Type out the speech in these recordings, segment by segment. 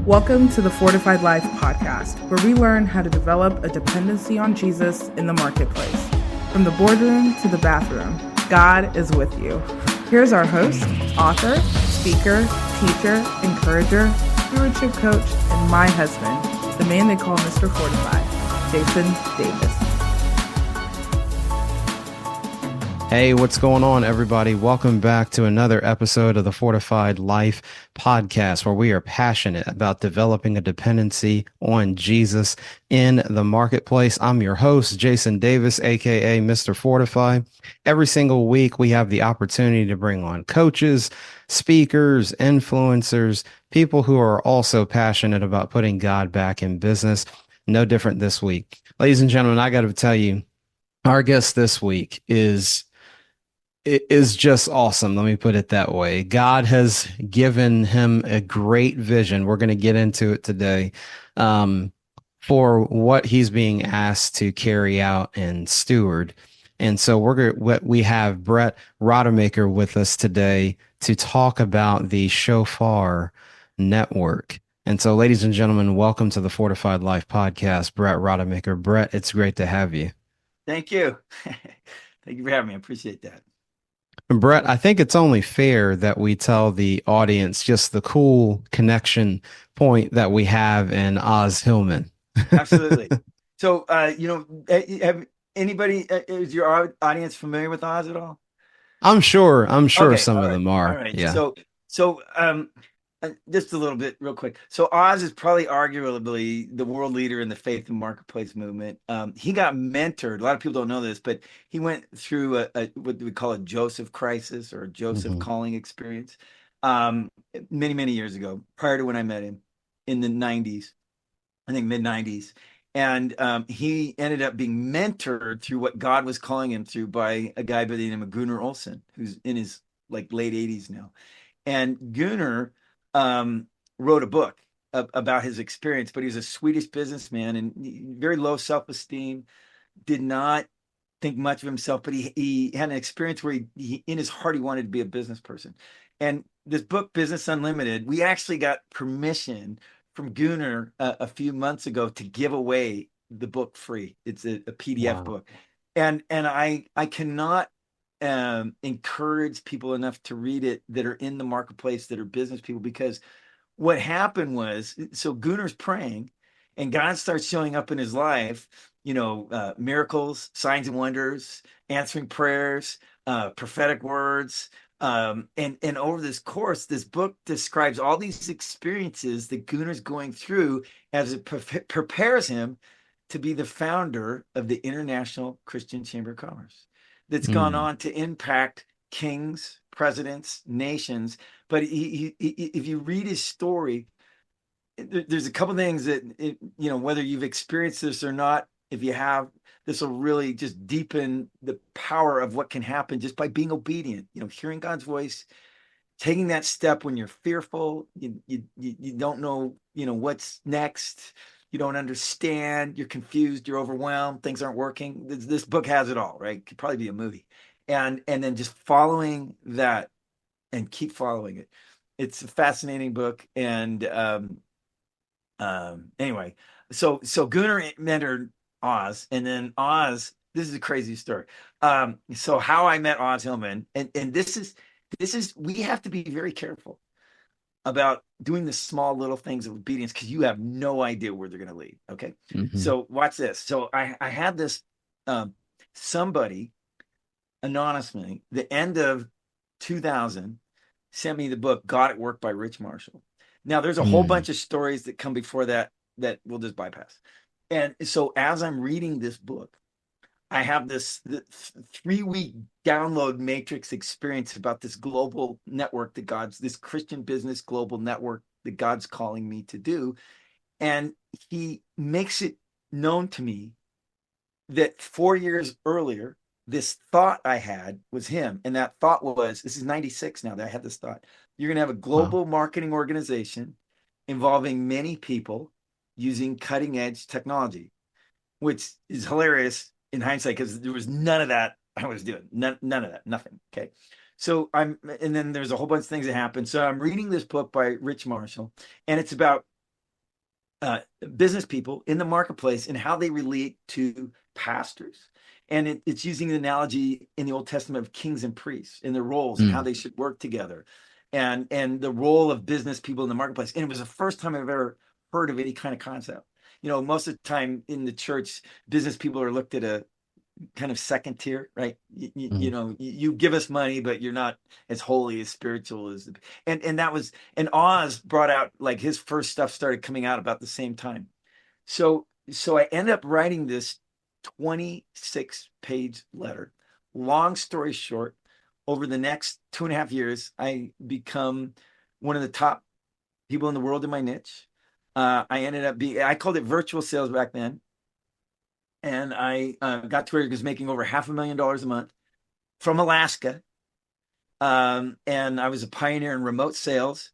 Welcome to the Fortified Life podcast, where we learn how to develop a dependency on Jesus in the marketplace. From the boardroom to the bathroom, God is with you. Here's our host, author, speaker, teacher, encourager, stewardship coach, and my husband, the man they call Mr. Fortified, Jason Davis. Hey, what's going on, everybody? Welcome back to another episode of the Fortified Life podcast, where we are passionate about developing a dependency on Jesus in the marketplace. I'm your host, Jason Davis, aka Mr. Fortified. Every single week, we have the opportunity to bring on coaches, speakers, influencers, people who are also passionate about putting God back in business. No different this week. Ladies and gentlemen, I got to tell you, our guest this week is just awesome. Let me put it that way. God has given him a great vision. We're going to get into it today for what he's being asked to carry out and steward. And so we have Brett Rademacher with us today to talk about the Shofar network. And so, ladies and gentlemen, welcome to the Fortified Life podcast, Brett Rademacher. Brett, it's great to have you. Thank you. Thank you for having me. I appreciate that. Brett, I think it's only fair that we tell the audience just the cool connection point that we have in Oz Hillman. Absolutely. So, have anybody, is your audience familiar with Oz at all? I'm sure Okay, some of them are. All right. Yeah. So, just a little bit real quick. So Oz is probably arguably the world leader in the faith and marketplace movement. He got mentored. A lot of people don't know this, but he went through what we call a Joseph crisis or a Joseph calling experience many, many years ago, prior to when I met him in the 90s, I think mid 90s. And he ended up being mentored through what God was calling him through by a guy by the name of Gunnar Olsen, who's in his late 80s now. And Gunnar wrote a book about his experience, but he was a Swedish businessman and very low self-esteem, did not think much of himself, but he had an experience where he in his heart, he wanted to be a business person. And this book, Business Unlimited, we actually got permission from Gunnar a few months ago to give away the book free. It's a PDF book. And I cannot encourage people enough to read it that are in the marketplace, that are business people, because what happened was, so Gunnar's praying and God starts showing up in his life, miracles, signs and wonders, answering prayers, prophetic words. And over this course, this book describes all these experiences that Gunnar's going through as it prepares him to be the founder of the International Christian Chamber of Commerce. That's gone on to impact kings, presidents, nations. But if you read his story, there's a couple things that, whether you've experienced this or not, if you have, this will really just deepen the power of what can happen just by being obedient, hearing God's voice, taking that step when you're fearful, you don't know, what's next. You don't understand, you're confused, you're overwhelmed, things aren't working. This book has it all, right? Could probably be a movie. And then just following that and keep following it. It's a fascinating book. And anyway, so Gunnar mentored Oz, and then Oz, this is a crazy story. So how I met Oz Hillman, and this is we have to be very careful about doing the small little things of obedience, because you have no idea where they're going to lead. Okay. So watch this. So I had this somebody anonymously, the end of 2000, sent me the book God at Work by Rich Marshall. Now there's a whole bunch of stories that come before that we'll just bypass. And so as I'm reading this book, I have this 3-week download matrix experience about this global network this Christian business global network that God's calling me to do. And he makes it known to me that 4 years earlier, this thought I had was him. And that thought was, this is 96 now that I had this thought, you're going to have a global marketing organization involving many people using cutting edge technology, which is hilarious in hindsight, because there was none of that I was doing. None of that, nothing. Okay. So and then there's a whole bunch of things that happen. So I'm reading this book by Rich Marshall, and it's about uh, business people in the marketplace and how they relate to pastors. And it's using the analogy in the Old Testament of kings and priests and their roles and how they should work together, and the role of business people in the marketplace. And it was the first time I've ever heard of any kind of concept. Most of the time in the church, business people are looked at a kind of second tier, right? You give us money, but you're not as holy, as spiritual as and Oz brought out, like, his first stuff started coming out about the same time. So I end up writing this 26-page letter. Long story short, over the next 2.5 years, I become one of the top people in the world in my niche. I ended up I called it virtual sales back then. And I got to where he was making over $500,000 a month from Alaska. And I was a pioneer in remote sales,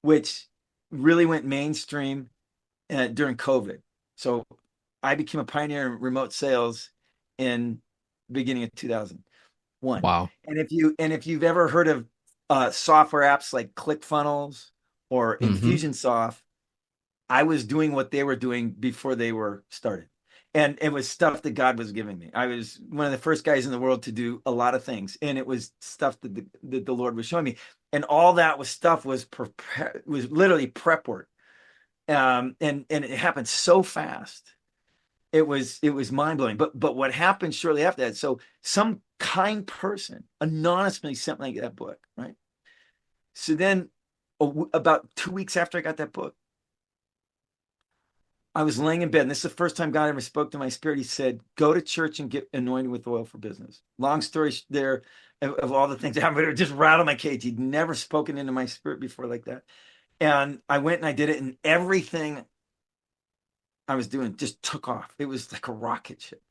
which really went mainstream during COVID. So I became a pioneer in remote sales in the beginning of 2001. Wow. And if you've ever heard of software apps like ClickFunnels or Infusionsoft, I was doing what they were doing before they were started. And it was stuff that God was giving me. I was one of the first guys in the world to do a lot of things. And it was stuff that the Lord was showing me. And all that was literally prep work. And it happened so fast. It was mind blowing. But what happened shortly after that? So some kind person anonymously sent me that book, right? So then about 2 weeks after I got that book, I was laying in bed, and this is the first time God ever spoke to my spirit. He said, go to church and get anointed with oil for business. Long story there of all the things that happened, it just rattled my cage. He'd never spoken into my spirit before like that. And I went and I did it, and everything I was doing just took off. It was like a rocket ship.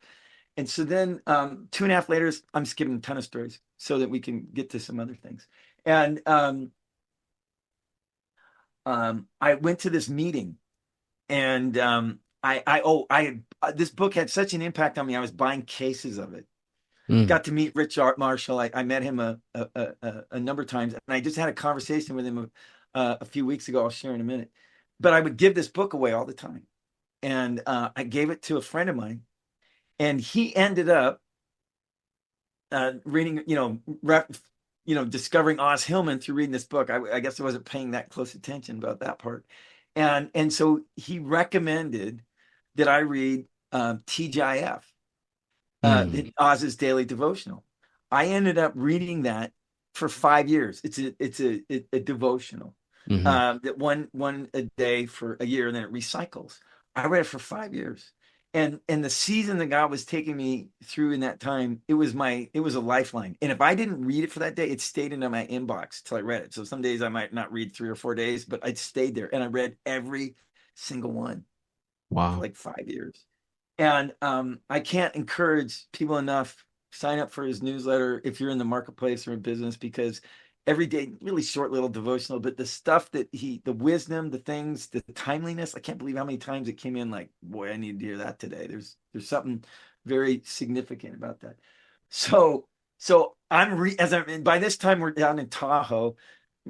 And so then 2.5 later, I'm skipping a ton of stories so that we can get to some other things. And I went to this meeting. And this book had such an impact on me. I was buying cases of it. Got to meet Rich Marshall. I met him a number of times, and I just had a conversation with him a few weeks ago. I'll share in a minute. But I would give this book away all the time, and I gave it to a friend of mine, and he ended up reading, discovering Oz Hillman through reading this book. I guess I wasn't paying that close attention about that part. And so he recommended that I read TGIF, Oz's Daily Devotional. I ended up reading that for 5 years. It's a devotional that one a day for a year, and then it recycles. I read it for 5 years, and the season that God was taking me through in that time, it was a lifeline. And if I didn't read it for that day, it stayed into my inbox till I read it. So some days I might not read 3 or 4 days, but I'd stayed there, and I read every single one. Wow. For like 5 years. And I can't encourage people enough, sign up for his newsletter if you're in the marketplace or in business, because every day, really short little devotional, but the stuff that the wisdom, the things, the timeliness, I can't believe how many times it came in like, boy, I need to hear that today. There's something very significant about that. So by this time we're down in Tahoe.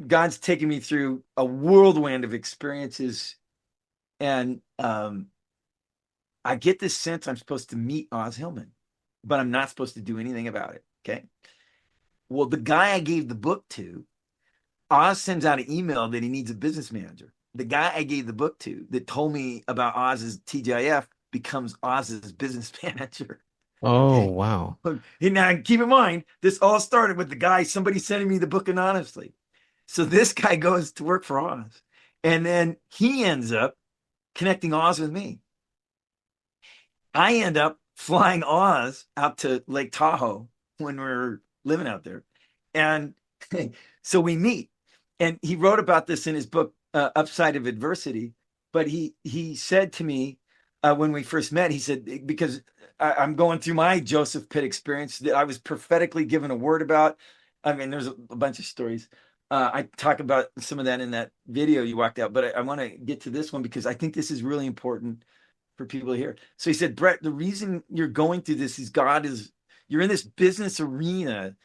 God's taking me through a whirlwind of experiences, and I get this sense I'm supposed to meet Oz Hillman, but I'm not supposed to do anything about it. Okay. Well, the guy I gave the book to, Oz sends out an email that he needs a business manager. The guy I gave the book to that told me about Oz's TGIF becomes Oz's business manager. Oh, wow. Now, keep in mind, this all started with somebody sending me the book anonymously. So this guy goes to work for Oz, and then he ends up connecting Oz with me. I end up flying Oz out to Lake Tahoe when we're living out there. And so we meet, and he wrote about this in his book, Upside of Adversity. But he said to me when we first met, he said, because I'm going through my Joseph Pitt experience that I was prophetically given a word about. I mean, there's a bunch of stories. I talk about some of that in that video you walked out, but I want to get to this one because I think this is really important for people to hear. So he said, Brett, the reason you're going through this is you're in this business arena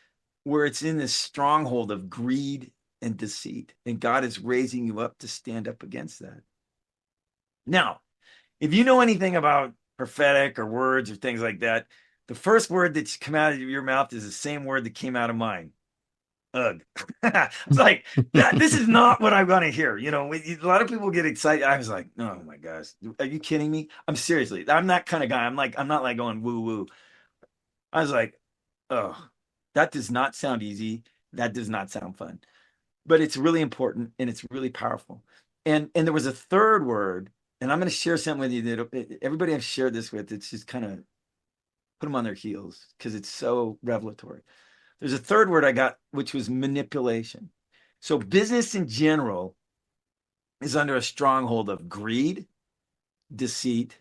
where it's in this stronghold of greed and deceit, and God is raising you up to stand up against that. Now, if you know anything about prophetic or words or things like that, the first word that's come out of your mouth is the same word that came out of mine. Ugh. It's like that. This is not what I want to hear. A lot of people get excited. I was like, oh my gosh, are you kidding me? I'm seriously, I'm that kind of guy. I'm not like going woo woo. I was like, oh, that does not sound easy. That does not sound fun. But it's really important and it's really powerful. And there was a third word, and I'm going to share something with you that everybody I've shared this with, it's just kind of put them on their heels because it's so revelatory. There's a third word I got, which was manipulation. So business in general is under a stronghold of greed, deceit,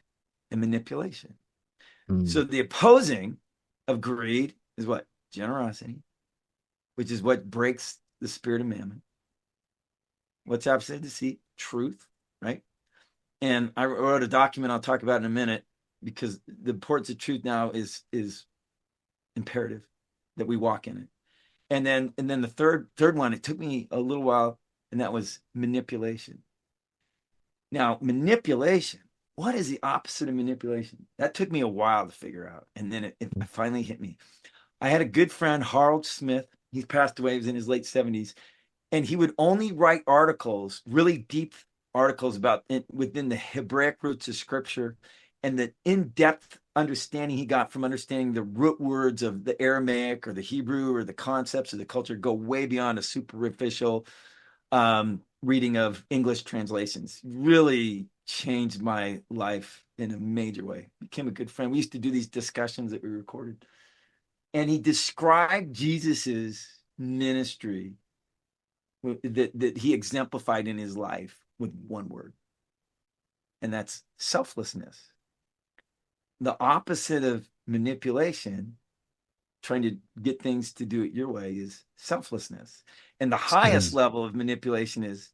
and manipulation. So the opposing of greed is what? Generosity, which is what breaks the spirit of mammon. What's opposite of deceit? Truth, right? And I wrote a document I'll talk about in a minute because the importance of truth now is imperative that we walk in it. And then the third one, it took me a little while, and that was manipulation. Now, manipulation, what is the opposite of manipulation? That took me a while to figure out. And then it finally hit me. I had a good friend, Harold Smith. He passed away, he was in his late 70s. And he would only write articles, really deep articles about within the Hebraic roots of scripture and the in-depth understanding he got from understanding the root words of the Aramaic or the Hebrew or the concepts of the culture go way beyond a superficial reading of English translations. Really changed my life in a major way. Became a good friend. We used to do these discussions that we recorded. And he described Jesus's ministry that he exemplified in his life with one word, and that's selflessness. The opposite of manipulation, trying to get things to do it your way, is selflessness. And the highest level of manipulation is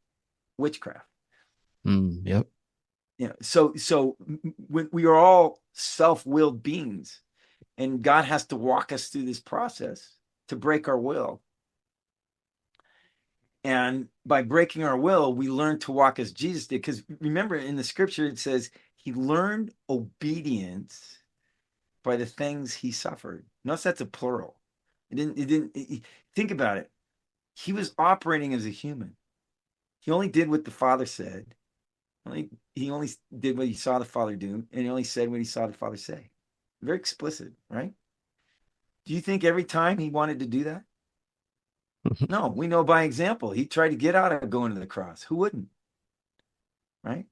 witchcraft. Yep. So when we are all self-willed beings, and God has to walk us through this process to break our will. And by breaking our will, we learn to walk as Jesus did. Because remember, in the scripture, it says he learned obedience by the things he suffered. Notice that's a plural. Think about it. He was operating as a human. He only did what the Father said. He only did what he saw the Father do, and he only said what he saw the Father say. Very explicit, right? Do you think every time he wanted to do that? No, we know by example. He tried to get out of going to the cross. Who wouldn't? Right?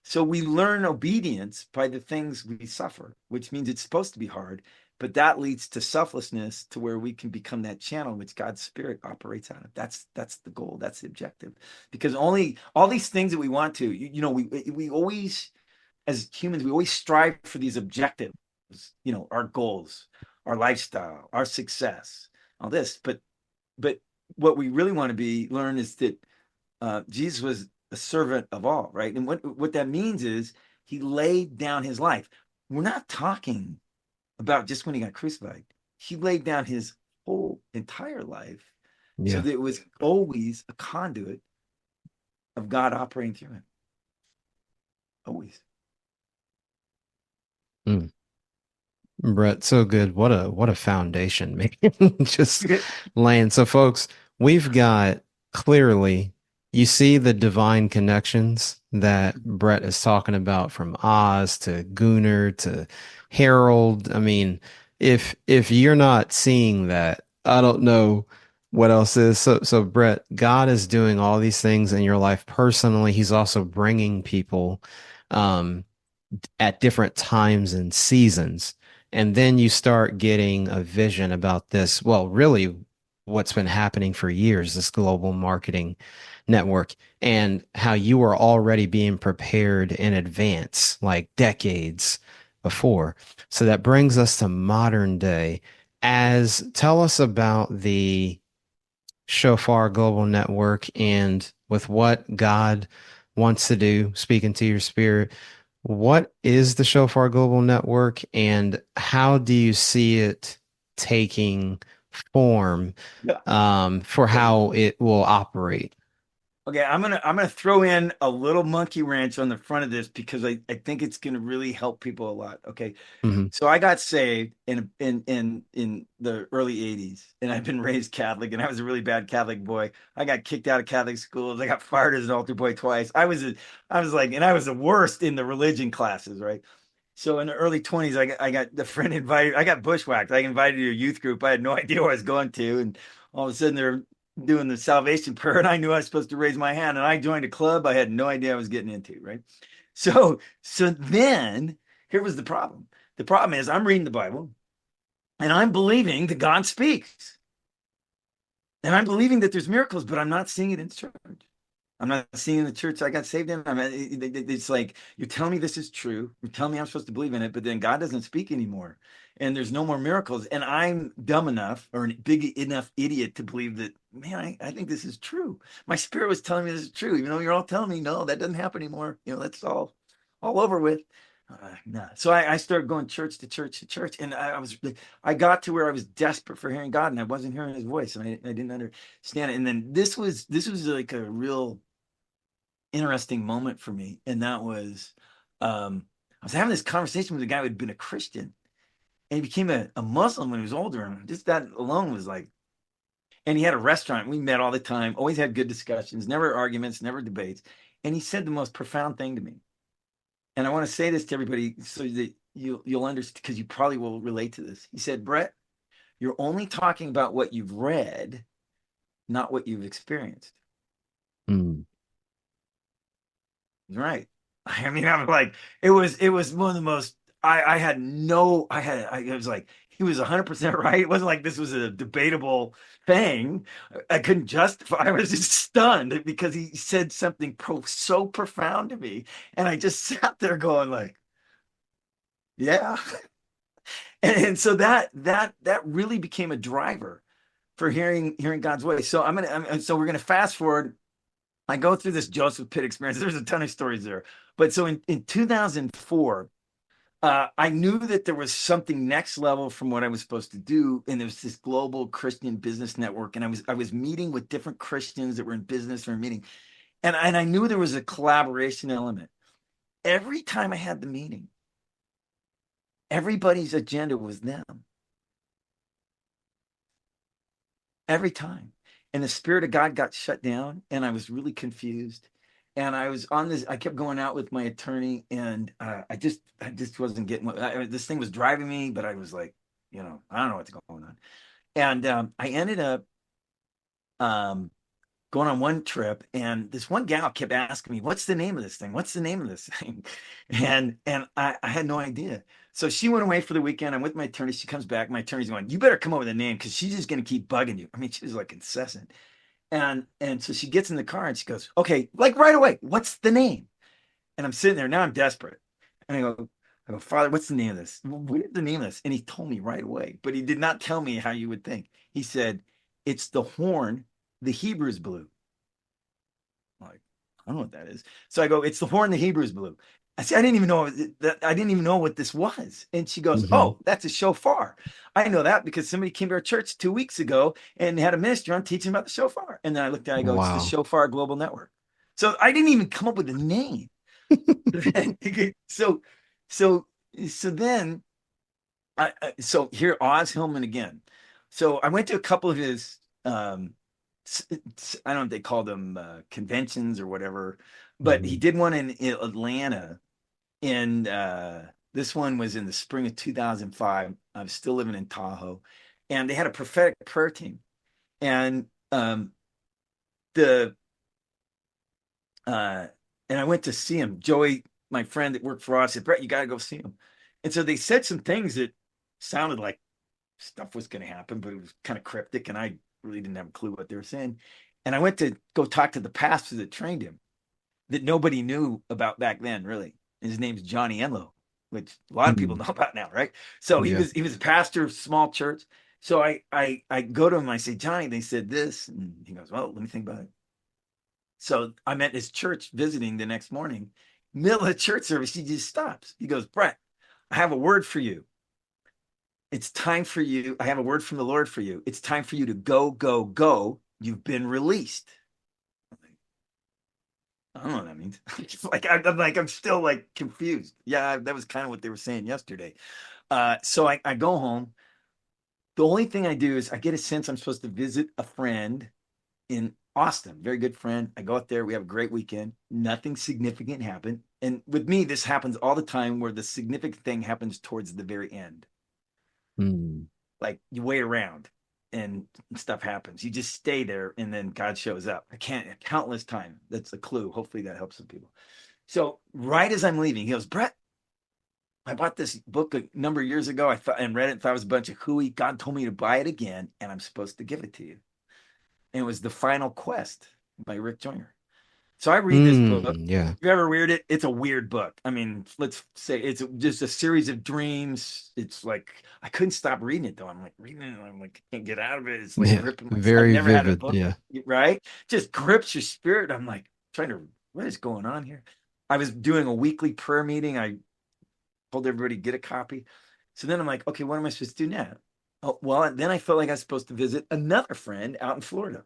So we learn obedience by the things we suffer, which means it's supposed to be hard, but that leads to selflessness, to where we can become that channel which God's Spirit operates out of. That's the goal. That's the objective. Because only all these things that we want to, we always, as humans, we always strive for these objectives, our goals, our lifestyle, our success, all this. But what we really want to learn is that Jesus was a servant of all, right? And what that means is he laid down his life. We're not talking about just when he got crucified. He laid down his whole entire life, so that it was always a conduit of God operating through him. Always. Brett, so good. What a foundation, man. Just laying. So folks, we've got, clearly, you see the divine connections that Brett is talking about, from Oz to Gunnar to Harold. I mean, if you're not seeing that, I don't know what else is. So Brett, God is doing all these things in your life personally. He's also bringing people at different times and seasons. And then you start getting a vision about this. Well, really, what's been happening for years, this global marketing network, and how you are already being prepared in advance, like decades before. So that brings us to modern day. Tell us about the Shofar Global Network, and with what God wants to do, speaking to your spirit. What is the Shofar Global Network, and how do you see it taking form for how it will operate? Okay, I'm gonna throw in a little monkey wrench on the front of this because I think it's gonna really help people a lot. Okay. Hmm. So I got saved in the early 80s, and I've been raised Catholic, and I was a really bad Catholic boy. I got kicked out of Catholic schools. I got fired as an altar boy twice. I was like, and I was the worst in the religion classes, right? So in the early 20s, I got the friend invited, I got bushwhacked. I invited to a youth group. I had no idea where I was going to. And all of a sudden they're doing the salvation prayer, and I knew I was supposed to raise my hand. And I joined a club I had no idea I was getting into, right? So then here was the problem. The problem is I'm reading the Bible and I'm believing that God speaks. And I'm believing that there's miracles, but I'm not seeing it in church. I'm not seeing the church I got saved in. It's like, you're telling me this is true. You're telling me I'm supposed to believe in it, but then God doesn't speak anymore. And there's no more miracles. And I'm dumb enough or a big enough idiot to believe that, man, I think this is true. My spirit was telling me this is true, even though you're all telling me, no, that doesn't happen anymore. That's all over with. Nah. So I started going church to church to church. And I got to where I was desperate for hearing God, and I wasn't hearing his voice. And I didn't understand it. And then this was like a real interesting moment for me, and that was I was having this conversation with a guy who had been a Christian, and he became a Muslim when he was older, and just that alone was like. And he had a restaurant. We met all the time, always had good discussions, never arguments, never debates. And he said the most profound thing to me, and I want to say this to everybody so that you'll understand, because you probably will relate to this. He said, Brett, you're only talking about what you've read, not what you've experienced. Mm. Right. I mean, I was like, it was one of the most, it was like, he was 100% right. It wasn't like this was a debatable thing. I couldn't justify, I was just stunned because he said something so profound to me. And I just sat there going like, yeah. And so that really became a driver for hearing God's voice. So so we're going to fast forward. I go through this Joseph Pitt experience. There's a ton of stories there. But so in 2004, I knew that there was something next level from what I was supposed to do. And there was this global Christian business network. And I was meeting with different Christians that were in business or meeting. And I knew there was a collaboration element. Every time I had the meeting, everybody's agenda was them. Every time. And the Spirit of God got shut down, and I was really confused. And I was on this, I kept going out with my attorney, and I just wasn't getting this thing was driving me, but I was like, I don't know what's going on. And I ended up going on one trip, and this one gal kept asking me, what's the name of this thing? What's the name of this thing? And I had no idea. So she went away for the weekend. I'm with my attorney. She comes back. My attorney's going, you better come up with a name because she's just going to keep bugging you. I mean, she was like incessant. And so she gets in the car and she goes, okay, like right away, what's the name? And I'm sitting there. Now I'm desperate. And I go, Father, what's the name of this? What is the name of this? And he told me right away, but he did not tell me how you would think. He said, it's the horn the Hebrews blew. I'm like, I don't know what that is. So I go, it's the horn the Hebrews blew. I said, I didn't even know what this was. And she goes, Hmm. oh, that's a shofar. I know that because somebody came to our church 2 weeks ago and had a ministry on teaching about the shofar. And then I looked at it, I go, it's the Wow. Shofar Global Network. So I didn't even come up with a name. so so so then so here Oz Hillman again. So I went to a couple of his I don't know if they call them conventions or whatever, but he Hmm. did one in Atlanta. And this one was in the spring of 2005. I was still living in Tahoe, and they had a prophetic prayer team. And the and I went to see him. Joey, my friend that worked for us, said, Brett, you got to go see him. And so they said some things that sounded like stuff was going to happen, but it was kind of cryptic, and I really didn't have a clue what they were saying. And I went to go talk to the pastor that trained him, that nobody knew about back then, really. And his name's Johnny Enlow, which a lot of people know about now, right? So Yeah. he was a pastor of small church. So I go to him, I say, Johnny, they said this, and he goes, well, let me think about it. So I'm at his church visiting the next morning. Middle of the church service, he just stops. He goes, Brett, I have a word for you. It's time for you. I have a word from the Lord for you. It's time for you to go, go, go. You've been released. I don't know what that means. It's like I'm still like confused. Yeah, that was kind of what they were saying yesterday. So I go home. The only thing I do is I get a sense I'm supposed to visit a friend in Austin, very good friend. I go out there, we have a great weekend. Nothing significant happened. And with me, this happens all the time where the significant thing happens towards the very end. Mm. Like you wait around and stuff happens. You just stay there and then God shows up. I can't countless time. That's a clue. Hopefully that helps some people. So right as I'm leaving, he goes, Brett, I bought this book a number of years ago. I thought and read it and thought it was a bunch of hooey. God told me to buy it again, and I'm supposed to give it to you. And it was The Final Quest by Rick Joyner. So I read this book. Yeah. If you ever read it, it's a weird book. I mean, let's say it's just a series of dreams. It's like I couldn't stop reading it though. I'm like reading it, and I'm like can't get out of it. It's like Yeah. gripping my. I've Very never had a vivid. book, Yeah. right? Just grips your spirit. I'm like trying to. What is going on here? I was doing a weekly prayer meeting. I told everybody get a copy. So then I'm like, okay, what am I supposed to do now? Oh, well, then I felt like I was supposed to visit another friend out in Florida.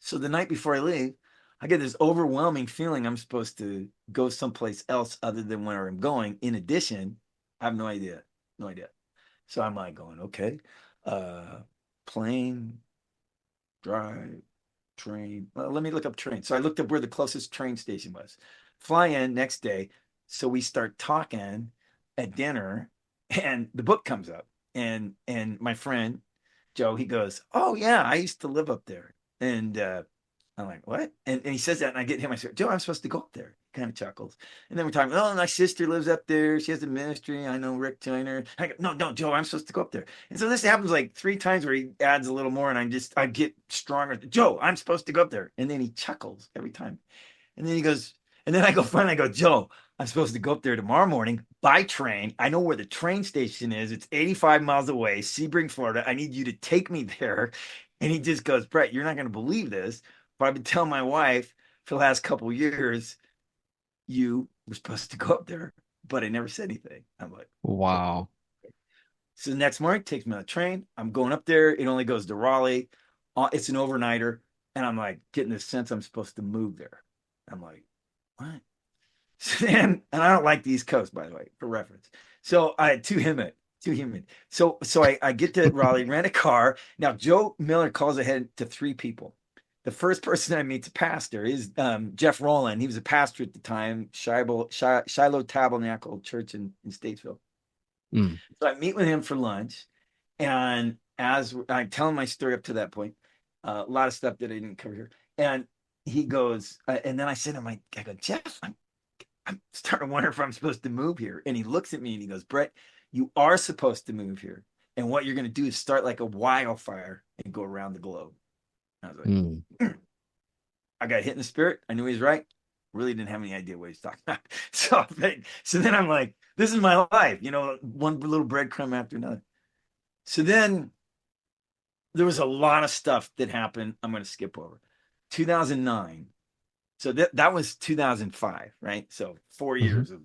So the night before I leave, I get this overwhelming feeling I'm supposed to go someplace else other than where I'm going. In addition, I have no idea. No idea. So I'm like going, okay, plane, drive, train. Well, let me look up train. So I looked up where the closest train station was. Fly in next day. So we start talking at dinner, and the book comes up. And my friend Joe, he goes, "Oh yeah, I used to live up there." And I'm like, "What?" And he says that, and I get him. I say, "Joe, I'm supposed to go up there." Kind of chuckles. And then we're talking, "Oh, my sister lives up there. She has a ministry. I know Rick Joyner." I go, "No, no, Joe, I'm supposed to go up there." And so this happens like 3 times where he adds a little more, and I get stronger. Joe, I'm supposed to go up there. And then he chuckles every time. And then he goes, and then I go, finally, I go, Joe, I'm supposed to go up there tomorrow morning by train. I know where the train station is. It's 85 miles away, Sebring, Florida. I need you to take me there. And he just goes, Brett, you're not going to believe this, but I've been telling my wife for the last couple of years, you were supposed to go up there, but I never said anything. I'm like, Wow. so the next morning, takes me on the train. I'm going up there. It only goes to Raleigh. It's an overnighter. And I'm like getting this sense I'm supposed to move there. I'm like, what? And I don't like the East Coast, by the way, for reference. So I too humid. So I get to Raleigh, rent a car. Now Joe Miller calls ahead to 3 people. The first person I meet's a pastor is Jeff Rowland. He was a pastor at the time, Shiloh Tabernacle Church in Statesville. Mm. So I meet with him for lunch, and as I'm telling my story up to that point, a lot of stuff that I didn't cover here, and he goes, and then I said to him, I go, Jeff, I'm starting to wonder if I'm supposed to move here. And he looks at me and he goes, Brett, you are supposed to move here. And what you're going to do is start like a wildfire and go around the globe. I was like, I got hit in the spirit. I knew he was right. Really didn't have any idea what he's talking about. So then I'm like, this is my life, one little breadcrumb after another. So then there was a lot of stuff that happened. I'm going to skip over 2009. So that was 2005, right? So 4 years of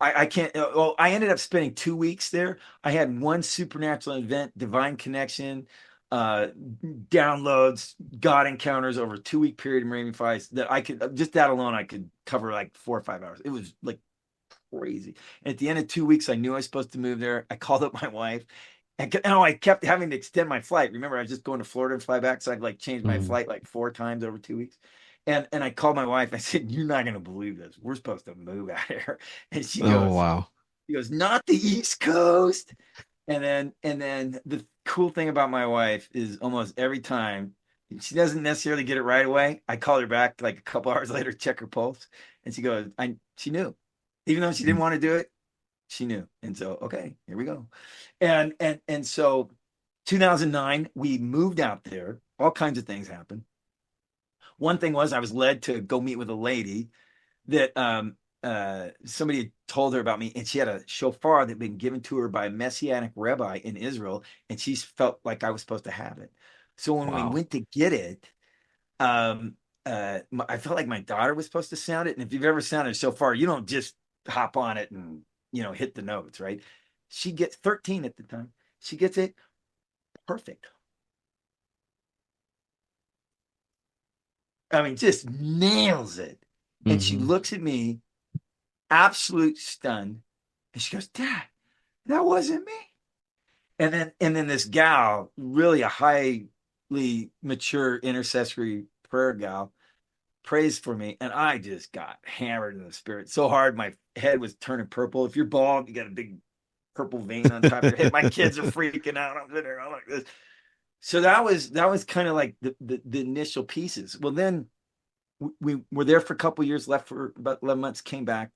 I can't. Well, I ended up spending 2 weeks there. I had one supernatural event, divine connection, downloads, God encounters over a 2 week period in Miami Vice that I could just that alone I could cover like 4 or 5 hours. It was like crazy. And at the end of 2 weeks, I knew I was supposed to move there. I called up my wife. And I kept having to extend my flight. Remember, I was just going to Florida and fly back, so I'd like change my flight like 4 times over 2 weeks. And I called my wife. I said, "You're not going to believe this. We're supposed to move out here." And she goes, Oh, wow. She goes, "Not the East Coast." And then the cool thing about my wife is almost every time she doesn't necessarily get it right away. I call her back like a couple hours later, check her pulse, and she goes, she knew, even though she didn't want to do it, she knew. And so, okay, here we go. And so 2009, we moved out there. All kinds of things happened. One thing was I was led to go meet with a lady that somebody had told her about me, and she had a shofar that had been given to her by a messianic rabbi in Israel, and she felt like I was supposed to have it. So when we went to get it, I felt like my daughter was supposed to sound it. And if you've ever sounded a shofar, you don't just hop on it and hit the notes, right? She gets 13 at the time. She gets it perfect. I mean, just nails it. And she Mm-hmm. looks at me, absolute stunned. And she goes, Dad, that wasn't me. And then this gal, really a highly mature intercessory prayer gal, prays for me. And I just got hammered in the spirit so hard my head was turning purple. If you're bald, you got a big purple vein on top of your head. My kids are freaking out. I'm sitting there, I'm like this. So that was kind of like the initial pieces. Well, then we were there for a couple years, left for about 11 months, came back,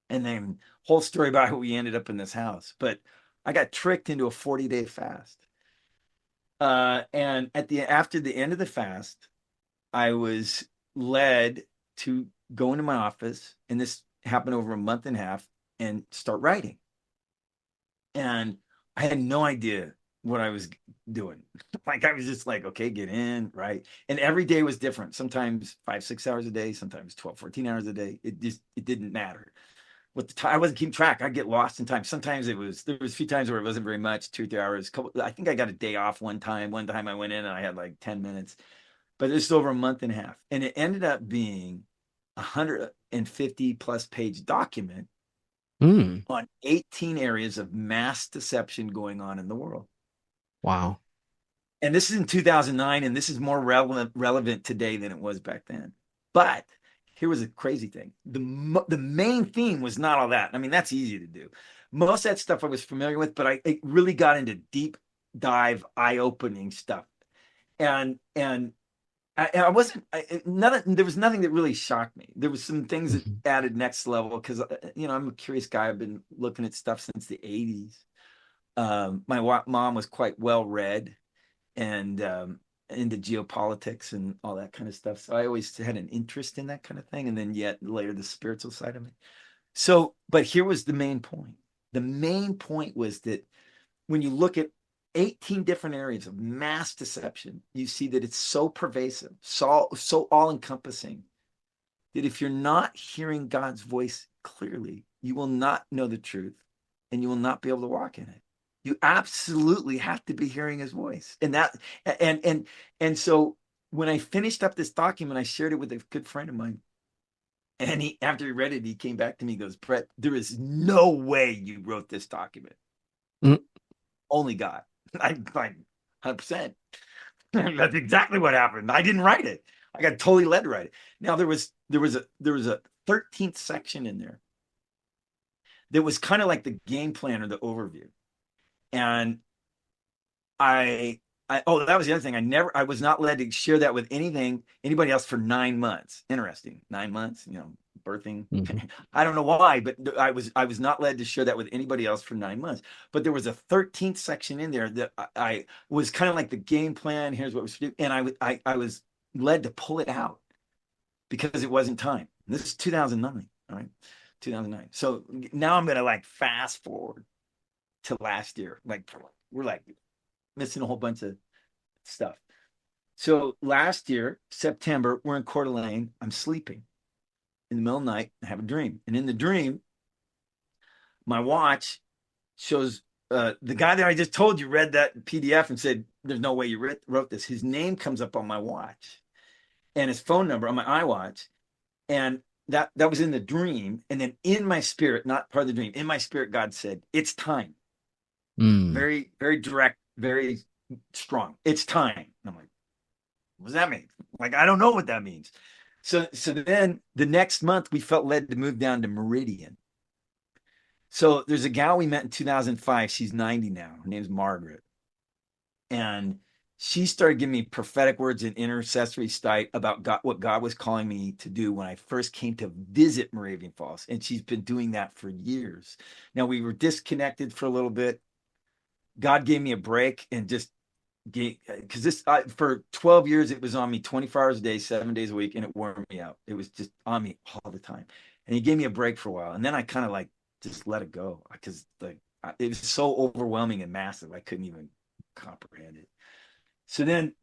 and then whole story about how we ended up in this house. But I got tricked into a 40-day fast. And after the end of the fast, I was led to go into my office, and this happened over a month and a half, and start writing. And I had no idea what I was doing. Like I was just like, okay, get in, right? And every day was different. Sometimes 5-6 hours a day, sometimes 12-14 hours a day. It didn't matter. With the time, I wasn't keeping track. I'd get lost in time. Sometimes there was a few times where it wasn't very much, 2 or 3 hours. I think I got a day off one time. One time I went in and I had like 10 minutes, but it's over a month and a half. And it ended up being 150 plus page document on 18 areas of mass deception going on in the world. Wow. And this is in 2009, and this is more relevant today than it was back then. But here was a crazy thing. The main theme was not all that. I mean, that's easy to do. Most of that stuff I was familiar with, but it really got into deep dive, eye-opening stuff. And I wasn't, there was nothing that really shocked me. There was some things that added next level because, I'm a curious guy. I've been looking at stuff since the 80s. My mom was quite well read and into geopolitics and all that kind of stuff. So I always had an interest in that kind of thing. And then yet later the spiritual side of it. So, but here was the main point. The main point was that when you look at 18 different areas of mass deception, you see that it's so pervasive, so all encompassing, that if you're not hearing God's voice clearly, you will not know the truth and you will not be able to walk in it. You absolutely have to be hearing his voice. And so when I finished up this document, I shared it with a good friend of mine. And after he read it, he came back to me and goes, Brett, there is no way you wrote this document. Only God. I'm like 100%. That's exactly what happened. I didn't write it. I got totally led to write it. Now there was a 13th section in there that was kind of like the game plan or the overview. And that was the other thing. I was not led to share that with anybody else for 9 months. Interesting. 9 months, birthing. I don't know why, but I was not led to share that with anybody else for 9 months. But there was a 13th section in there that I was kind of like the game plan. Here's what we're supposed to do. And I was led to pull it out because it wasn't time. And this is 2009. All right. 2009. So now I'm going to like fast forward to last year. Like we're like missing a whole bunch of stuff. So last year, September, we're in Coeur d'Alene. I'm sleeping in the middle of the night. I have a dream. And in the dream, my watch shows the guy that I just told you read that PDF and said, there's no way you wrote this. His name comes up on my watch and his phone number on my iWatch. And that was in the dream. And then in my spirit, not part of the dream, in my spirit, God said, it's time. Very, very direct, very strong. It's time. And I'm like, what does that mean? Like, I don't know what that means. So then the next month we felt led to move down to Meridian. So there's a gal we met in 2005. She's 90 now. Her name's Margaret. And she started giving me prophetic words in intercessory sight about God, what God was calling me to do when I first came to visit Moravian Falls. And she's been doing that for years. Now we were disconnected for a little bit. God gave me a break and just because this for 12 years it was on me 24 hours a day, 7 days a week, and it wore me out. It was just on me all the time. And he gave me a break for a while, and then I kind of like just let it go because like it was so overwhelming and massive I couldn't even comprehend it. So then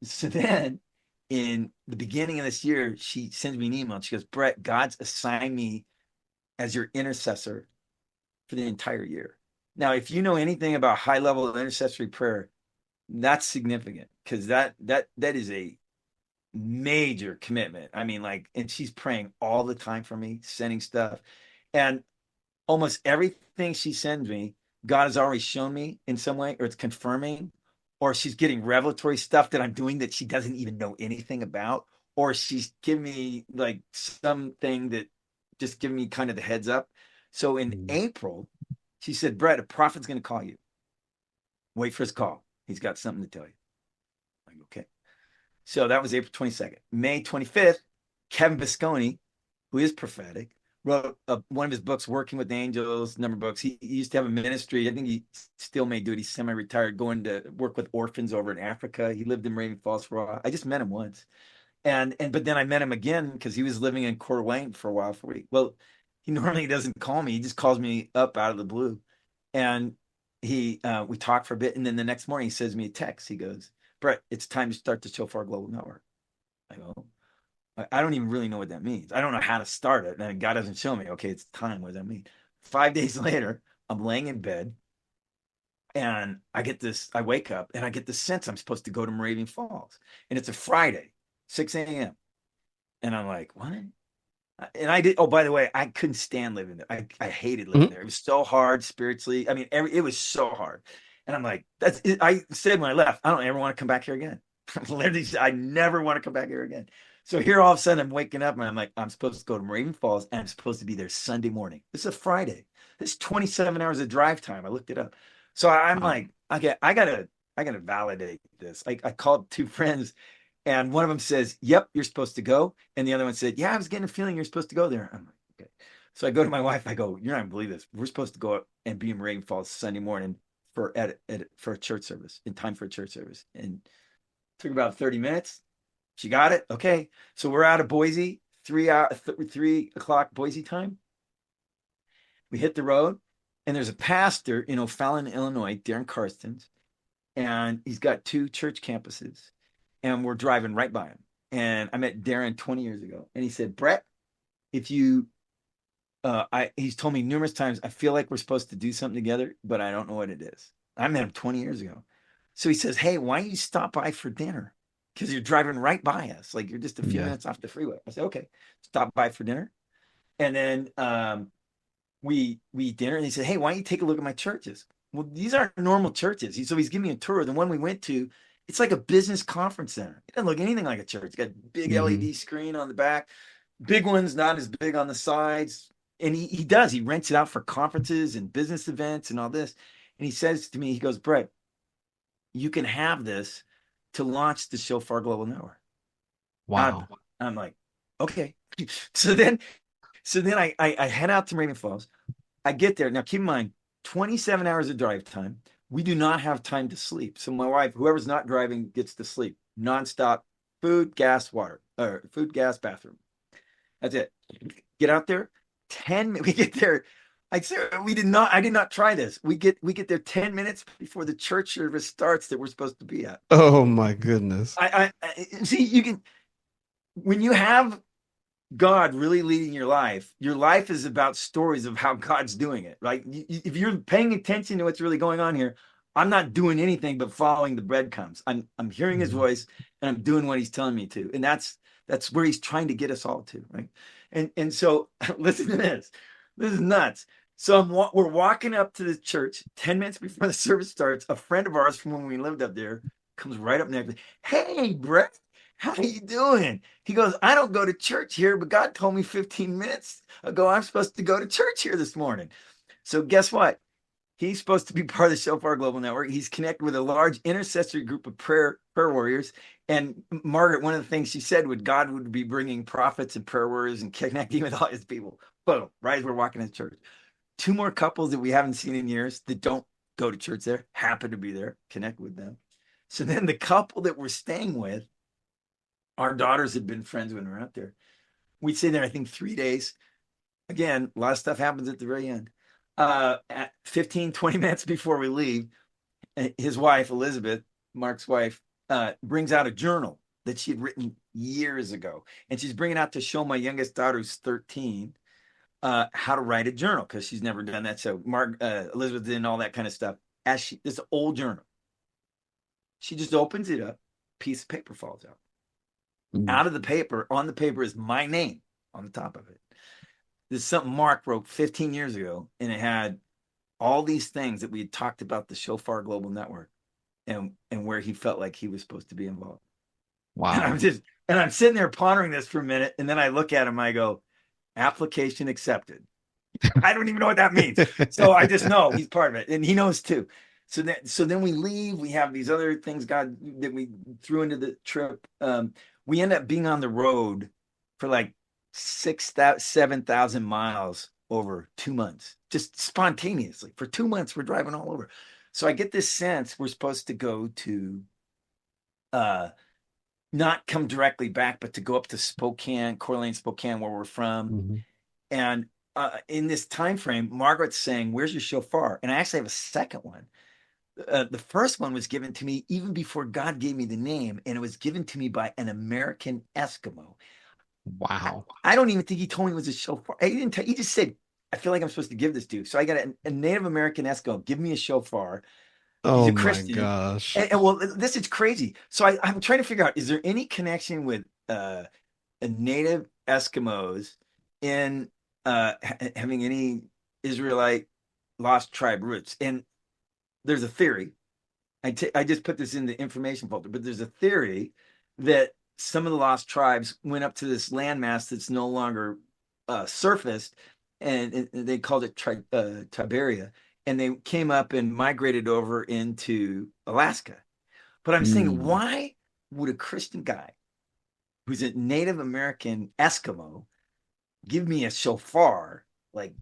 in the beginning of this year, she sends me an email and she goes, Brett, God's assigned me as your intercessor for the entire year. Now, if you know anything about high level of intercessory prayer, that's significant because that is a major commitment. I mean, like, and she's praying all the time for me, sending stuff. And almost everything she sends me, God has already shown me in some way, or it's confirming, or she's getting revelatory stuff that I'm doing that she doesn't even know anything about, or she's giving me like something that just giving me kind of the heads up. So in April, she said, Brett, a prophet's going to call you. Wait for his call. He's got something to tell you. I'm like, okay. So that was April 22nd. May 25th, Kevin Visconti, who is prophetic, wrote one of his books, Working with Angels, number of books. He used to have a ministry. I think he still may do it. He's semi-retired, going to work with orphans over in Africa. He lived in Raven Falls for a while. I just met him once. But then I met him again because he was living in Coeur d'Alene for a while for a week. Well, he normally doesn't call me. He just calls me up out of the blue. And we talked for a bit. And then the next morning he sends me a text. He goes, Brett, it's time to start the Shofar Global Network. I go, I don't even really know what that means. I don't know how to start it. And God doesn't show me, okay, it's time. What does that mean? 5 days later, I'm laying in bed and I wake up and I get the sense I'm supposed to go to Moravian Falls. And it's a Friday, 6 a.m. And I'm like, what? And I did. Oh, by the way, I couldn't stand living there. I hated living there. It was so hard spiritually. I mean, it was so hard. And I'm like, that's it. I said when I left, I don't ever want to come back here again. Literally, I never want to come back here again. So here all of a sudden I'm waking up and I'm like, I'm supposed to go to Moravian Falls and I'm supposed to be there Sunday morning. This is a Friday. This is 27 hours of drive time. I looked it up. So I'm like, okay, I gotta validate this. I called two friends and one of them says, yep, you're supposed to go. And the other one said, yeah, I was getting a feeling you're supposed to go there. I'm like, okay. So I go to my wife, I go, you're not gonna believe this. We're supposed to go up and be in Moravian Falls Sunday morning for a church service, in time for a church service. And it took about 30 minutes. She got it. Okay. So we're out of Boise, 3 o'clock Boise time. We hit the road and there's a pastor in O'Fallon, Illinois, Darren Karstens, and he's got 2 church campuses and we're driving right by him. And I met Darren 20 years ago and he said, Brett, if you, he's told me numerous times, I feel like we're supposed to do something together, but I don't know what it is. I met him 20 years ago. So he says, hey, why don't you stop by for dinner? Because you're driving right by us. Like you're just a few minutes off the freeway. I said, okay, stop by for dinner. And then we eat dinner and he said, hey, why don't you take a look at my churches? Well, these aren't normal churches. So he's giving me a tour. The one we went to, it's like a business conference center. It doesn't look anything like a church. It's got a big LED screen on the back, big ones, not as big on the sides. And he rents it out for conferences and business events and all this. And he says to me, he goes, Brett, you can have this to launch the Shofar Global Network. Wow. I'm like, okay. So then I head out to Raven Falls. I get there. Now, keep in mind, 27 hours of drive time. We do not have time to sleep. So my wife, whoever's not driving, gets to sleep. Nonstop food, gas, water, or food, gas, bathroom. That's it. Get out there. We get there. I did not try this. We get there 10 minutes before the church service starts that we're supposed to be at. Oh my goodness. I see, you can, when you have God really leading your life is about stories of how God's doing it, right? If you're paying attention to what's really going on here, I'm not doing anything but following the breadcrumbs. I'm hearing his voice and I'm doing what he's telling me to. And that's where he's trying to get us all to, right? And so listen to this. This is nuts. So we're walking up to the church 10 minutes before the service starts. A friend of ours from when we lived up there comes right up next. Hey, Brett, how are you doing? He goes, I don't go to church here, but God told me 15 minutes ago I'm supposed to go to church here this morning. So guess what? He's supposed to be part of the Shofar Global Network. He's connected with a large intercessory group of prayer warriors. And Margaret, one of the things she said God would be bringing prophets and prayer warriors and connecting with all his people. Boom, right as we're walking to church. 2 more couples that we haven't seen in years that don't go to church there, happen to be there, connect with them. So then the couple that we're staying with, our daughters had been friends when we were out there. We'd stay there, I think, 3 days. Again, a lot of stuff happens at the very end. At 15, 20 minutes before we leave, his wife, Elizabeth, Mark's wife, brings out a journal that she had written years ago. And she's bringing out to show my youngest daughter, who's 13, how to write a journal, because she's never done that. So Elizabeth did all that kind of stuff. This old journal. She just opens it up, piece of paper falls out. Mm. Out of the paper, on the paper is my name on the top of it. This is something Mark wrote 15 years ago, and it had all these things that we had talked about the Shofar Global Network and where he felt like he was supposed to be involved. And Wow. I'm sitting there pondering this for a minute, and then I look at him, I go, application accepted. I don't even know what that means. So I just know he's part of it, and he knows too. So then we leave. We have these other things God that we threw into the trip. We end up being on the road for like 7,000 miles over 2 months, just spontaneously. For 2 months, we're driving all over. So I get this sense we're supposed to go to uh not come directly back, but to go up to Spokane, Coeur d'Alene, Spokane, where we're from. Mhm. And in this time frame, Margaret's saying, "Where's your shofar?" And I actually have a second one. The first one was given to me even before God gave me the name, and it was given to me by an American Eskimo. Wow. I don't even think he told me it was a shofar. He didn't. He just said, "I feel like I'm supposed to give this to you." So I got a Native American Eskimo give me a shofar. He's Oh a my Christian, gosh. and well, this is crazy. So I'm trying to figure out: is there any connection with a native Eskimos in having any Israelite lost tribe roots? And there's a theory. I just put this in the information folder, but there's a theory that some of the lost tribes went up to this landmass that's no longer surfaced, and they called it Tiberia, and they came up and migrated over into Alaska. But I'm saying, Mm. why would a Christian guy who's a Native American Eskimo give me a shofar? Like,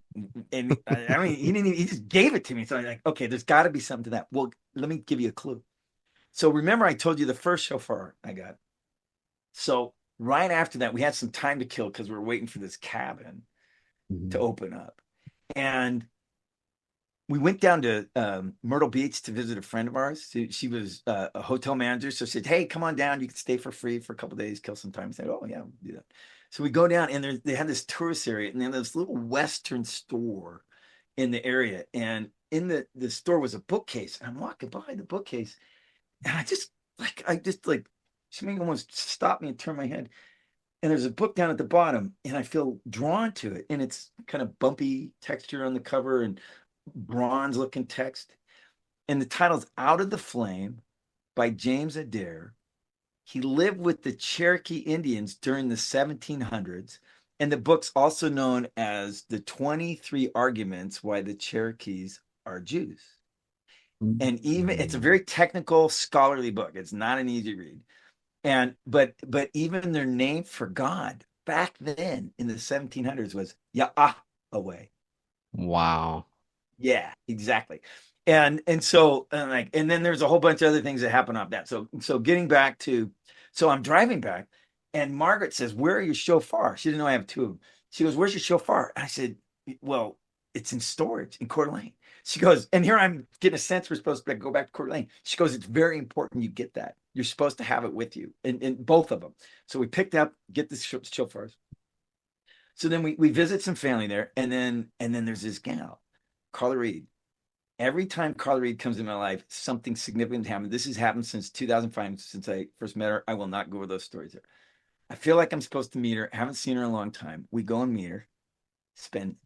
and I mean, he didn't even, he just gave it to me. So I'm like, okay, there's got to be something to that. Well, let me give you a clue. So remember, I told you the first shofar I got. So right after that, we had some time to kill because we were waiting for this cabin to Mhm. open up. And we went down to Myrtle Beach to visit a friend of ours. She was a hotel manager. So she said, "Hey, come on down. You can stay for free for a couple of days, kill some time." I said, "Oh, yeah, we'll do that." So we go down, and they had this tourist area, and then this little Western store in the area. And in the store was a bookcase. And I'm walking by the bookcase, and I just like, she made almost stop me and turn my head. And there's a book down at the bottom, and I feel drawn to it. And it's kind of bumpy texture on the cover and bronze looking text. And the title's Out of the Flame by James Adair. He lived with the Cherokee Indians during the 1700s. And the book's also known as The 23 Arguments Why the Cherokees Are Jews. And even it's a Mm. very technical, scholarly book. It's not an easy read. And but even their name for God back then in the 1700s was Yahweh. Wow. Yeah, exactly. And then there's a whole bunch of other things that happen off that. So getting back to, so I'm driving back, and Margaret says, "Where are your shofar?" She didn't know I have two of them. She goes, "Where's your shofar?" And I said, "Well, it's in storage in Coeur d'Alene." She goes, and here I'm getting a sense we're supposed to go back to Coeur d'Alene. She goes, "It's very important you get that. You're supposed to have it with you, and both of them." So we picked up, get the shofars. So then we visit some family there, and then there's this gal, Carla Reed. Every time Carla Reed comes in my life, something significant happened. This has happened since 2005, since I first met her. I will not go over those stories there. I feel like I'm supposed to meet her. I haven't seen her in a long time. We go and meet her, spend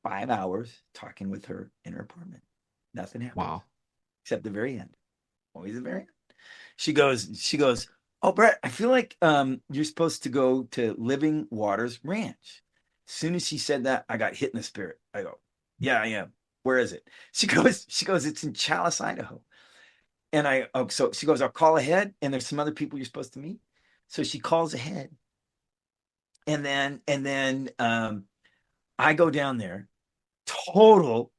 5 hours talking with her in her apartment. Nothing happens Wow. except the very end. Always the very end. She goes, "Oh, Brett, I feel like you're supposed to go to Living Waters Ranch." As soon as she said that, I got hit in the spirit. I go, "Yeah, I am. Where is it?" She goes, "It's in Chalice, Idaho." And so she goes, "I'll call ahead, and there's some other people you're supposed to meet." So she calls ahead, and then I go down there, total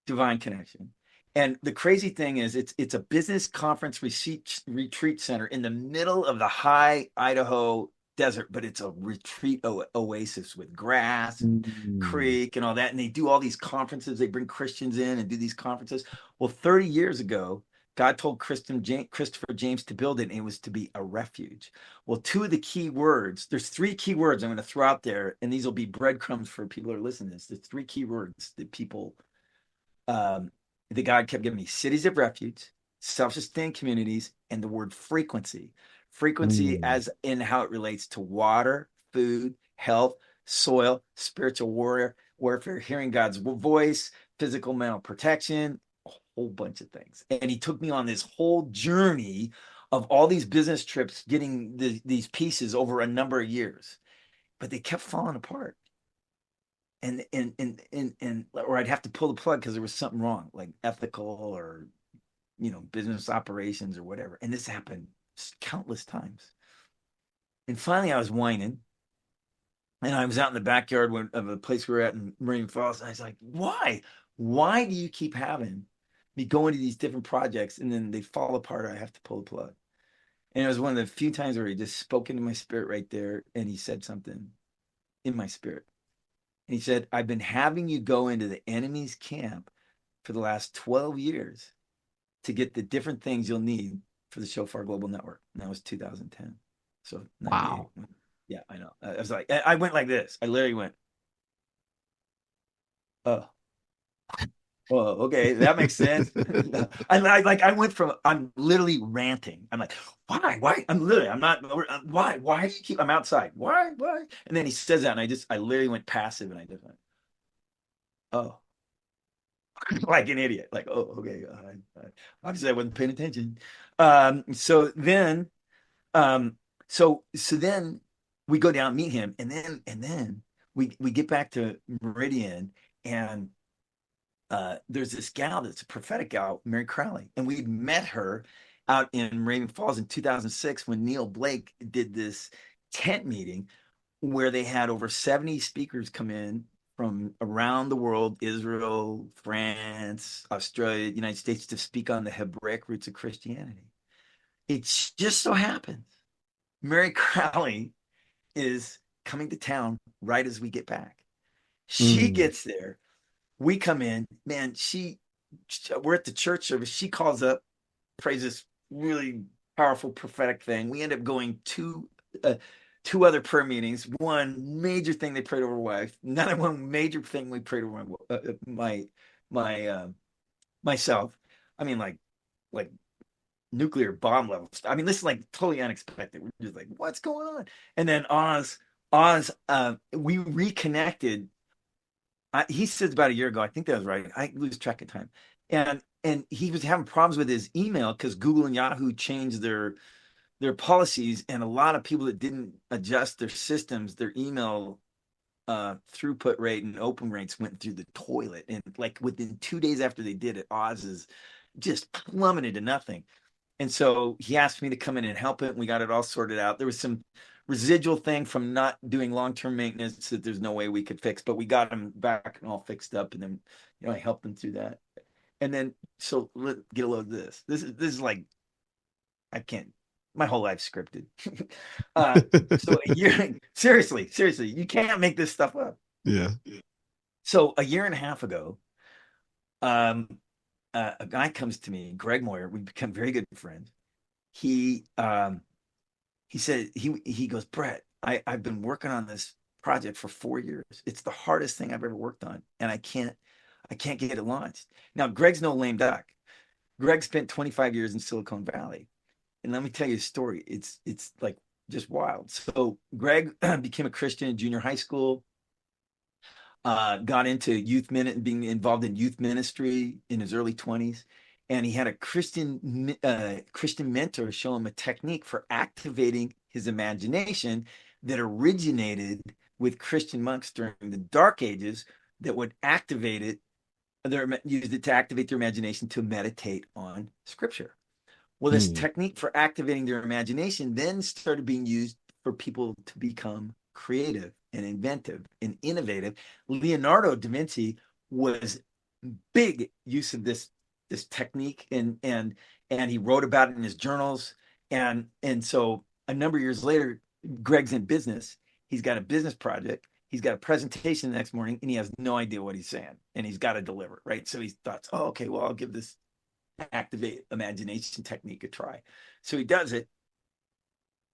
divine connection. And the crazy thing is, it's a business conference retreat center in the middle of the high Idaho desert, but it's a retreat oasis with grass and Mm. creek and all that. And they do all these conferences. They bring Christians in and do these conferences. Well, 30 years ago, God told Christopher James to build it, and it was to be a refuge. Well, two of the key words, there's three key words I'm going to throw out there, and these will be breadcrumbs for people who are listening to this. There's three key words that people the God kept giving me: cities of refuge, self-sustained communities, and the word frequency. frequency as in how it relates to water, food, health, soil, spiritual warfare, hearing God's voice, physical, mental protection, a whole bunch of things. And he took me on this whole journey of all these business trips, getting these pieces over a number of years, but they kept falling apart. And or I'd have to pull the plug because there was something wrong, like ethical or, business operations or whatever. And this happened countless times. And finally I was whining, and I was out in the backyard of a place we were at in Marine Falls. And I was like, why do you keep having me going to these different projects and then they fall apart? I have to pull the plug. And it was one of the few times where he just spoke into my spirit right there. And he said something in my spirit. And he said, I've been having you go into the enemy's camp for the last 12 years to get the different things you'll need for the Shofar Global Network. And that was 2010. So wow. Yeah, I know. I was like, I went like this. I literally went, oh, okay, that makes sense. I went from, I'm literally ranting. I'm like, why? I'm not, why do you keep, I'm outside. Why? And then he says that, and I literally went passive, and I just went, oh, like an idiot. Like, oh, okay. Obviously I wasn't paying attention. So then we go down, meet him, and then we get back to Meridian, and there's this gal that's a prophetic gal, Mary Crowley, and we met her out in Raven Falls in 2006 when Neil Blake did this tent meeting where they had over 70 speakers come in from around the world, Israel, France, Australia, United States, to speak on the Hebraic roots of Christianity. It just so happens Mary Crowley is coming to town right as we get back. She gets there. We come in, man, we're at the church service. She calls up, prays this really powerful prophetic thing. We end up going two other prayer meetings. One major thing they prayed over wife. Another one major thing we prayed over myself. I mean, like nuclear bomb level stuff. I mean, this is like totally unexpected. We're just like, what's going on? And then Oz, we reconnected. He said about a year ago, I think that was right. I lose track of time. And he was having problems with his email because Google and Yahoo changed their policies, and a lot of people that didn't adjust their systems, their email throughput rate and open rates went through the toilet. And like within 2 days after they did it, Oz's just plummeted to nothing. And so he asked me to come in and help it. And we got it all sorted out. There was some residual thing from not doing long-term maintenance that there's no way we could fix, but we got them back and all fixed up. And then, I helped them through that. And then, so let's get a load of this. This is like, I can't, my whole life's scripted. So a year, seriously, you can't make this stuff up. Yeah. So a year and a half ago, a guy comes to me, Greg Moyer. We become very good friends. He said, he goes, Brett, I've been working on this project for 4 years. It's the hardest thing I've ever worked on, and I can't get it launched. Now, Greg's no lame duck. Greg spent 25 years in Silicon Valley. And let me tell you a story. It's like just wild. So Greg became a Christian in junior high school, got into being involved in youth ministry in his early 20s. And he had a Christian mentor show him a technique for activating his imagination that originated with Christian monks during the Dark Ages that would use it to activate their imagination to meditate on scripture. Well, this technique for activating their imagination then started being used for people to become creative and inventive and innovative. Leonardo da Vinci was big use of this technique, and he wrote about it in his journals. And so a number of years later, Greg's in business. He's got a business project. He's got a presentation the next morning, and he has no idea what he's saying, and he's got to deliver, right? So he thought, oh, okay, well, I'll give this activate imagination technique a try. So he does it.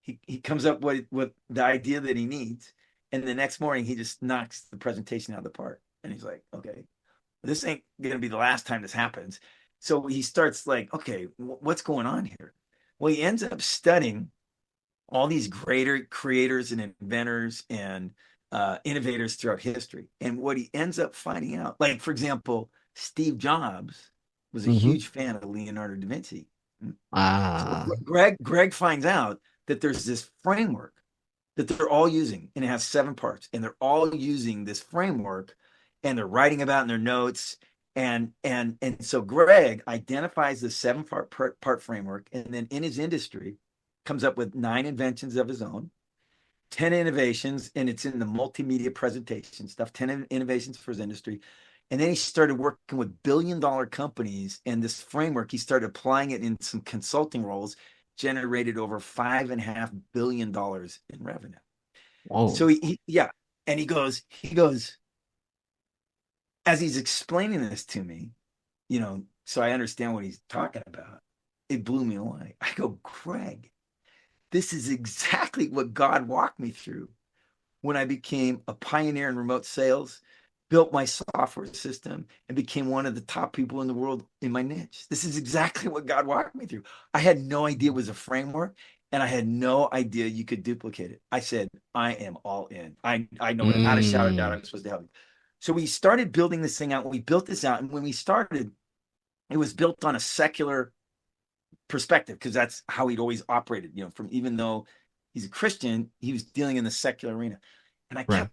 He comes up with the idea that he needs, and the next morning he just knocks the presentation out of the park. And he's like, okay, this ain't gonna be the last time this happens. So he starts like, okay, what's going on here? Well, he ends up studying all these greater creators and inventors and innovators throughout history. And what he ends up finding out, like, for example, Steve Jobs was a Mm-hmm. huge fan of Leonardo da Vinci. So Ah. Greg finds out that there's this framework that they're all using, and it has 7 parts, and they're all using this framework, and they're writing about in their notes. And so Greg identifies the 7 part framework, and then in his industry comes up with 9 inventions of his own, 10 innovations, and it's in the multimedia presentation stuff, 10 innovations for his industry. And then he started working with billion-dollar companies, and this framework, he started applying it in some consulting roles, generated over $5.5 billion in revenue. So Whoa. yeah. And he goes, as he's explaining this to me, so I understand what he's talking about, it blew me away. I go, Greg, this is exactly what God walked me through when I became a pioneer in remote sales, built my software system, and became one of the top people in the world in my niche. This is exactly what God walked me through. I had no idea it was a framework, and I had no idea you could duplicate it. I said, I am all in. I know without a shadow of doubt I'm supposed to help you. So we started building this thing out. We built this out, and when we started, it was built on a secular perspective, because that's how he'd always operated. From, even though he's a Christian, he was dealing in the secular arena. And Right.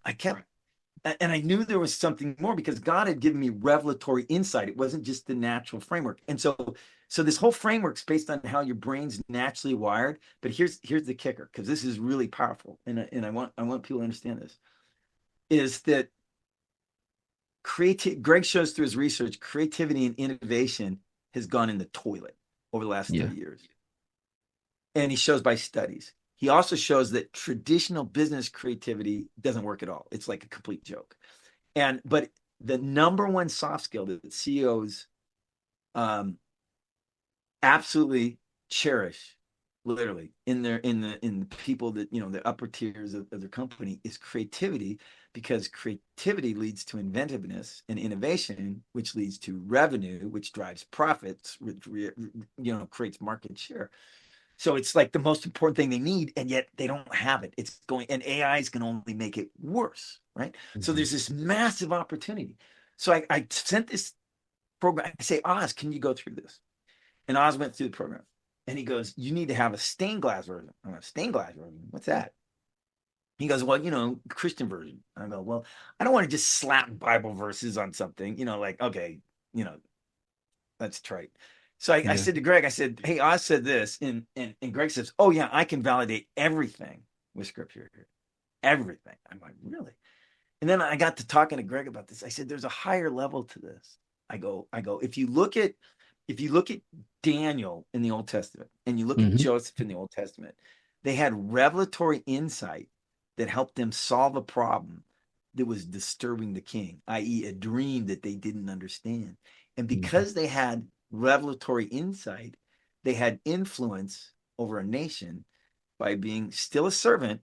and I knew there was something more, because God had given me revelatory insight. It wasn't just the natural framework. And so this whole framework's based on how your brain's naturally wired. But here's the kicker, because this is really powerful, and I want people to understand this, is that Greg shows through his research, creativity and innovation has gone in the toilet over the last Yeah. 30 years. And he shows by studies. He also shows that traditional business creativity doesn't work at all. It's like a complete joke. But the number one soft skill that CEOs absolutely cherish, literally, in the people that, the upper tiers of their company, is creativity, because creativity leads to inventiveness and innovation, which leads to revenue, which drives profits, which creates market share. So it's like the most important thing they need, and yet they don't have it. It's going, and AI is going to only make it worse, right? So Mm-hmm. there's this massive opportunity. So I sent this program. I say, Oz, can you go through this? And Oz went through the program, and he goes, you need to have a stained glass version. I'm like, stained glass version? What's that? He goes, well, Christian version. I go, well, I don't want to just slap Bible verses on something, like, okay, that's trite. So I Yeah. said to Greg, I said, hey, Oz said this. And Greg says, oh, yeah, I can validate everything with scripture here. Everything. I'm like, really? And then I got to talking to Greg about this. I said, there's a higher level to this. I go, if you look at Daniel in the Old Testament, and you look at Mm-hmm. Joseph in the Old Testament, they had revelatory insight that helped them solve a problem that was disturbing the king, i.e., a dream that they didn't understand. And Mm-hmm. because they had revelatory insight, they had influence over a nation by being still a servant,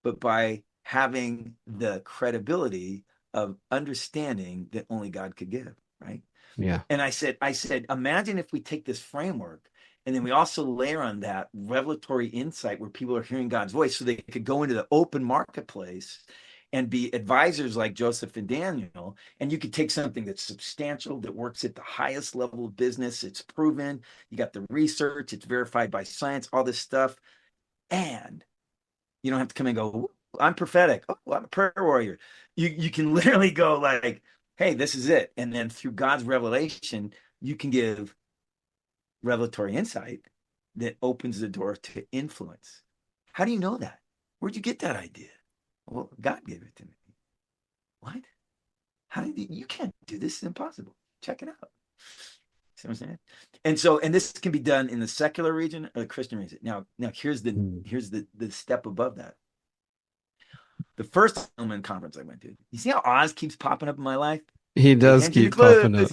but by having the credibility of understanding that only God could give, right? Yeah. And I said, imagine if we take this framework, and then we also layer on that revelatory insight where people are hearing God's voice, so they could go into the open marketplace and be advisors like Joseph and Daniel. And you could take something that's substantial, that works at the highest level of business. It's proven. You got the research. It's verified by science, all this stuff. And you don't have to come and go, I'm prophetic. Oh, I'm a prayer warrior. You can literally go like, hey, this is it. And then through God's revelation, you can give revelatory insight that opens the door to influence. How do you know that? Where'd you get that idea? Well, God gave it to me. What? How did you can't do this? It's impossible. Check it out. See what I'm saying? And this can be done in the secular region or the Christian region. Now here's the step above that. The first Element conference I went to. You see how Oz keeps popping up in my life? He Pay does attention to keep popping up.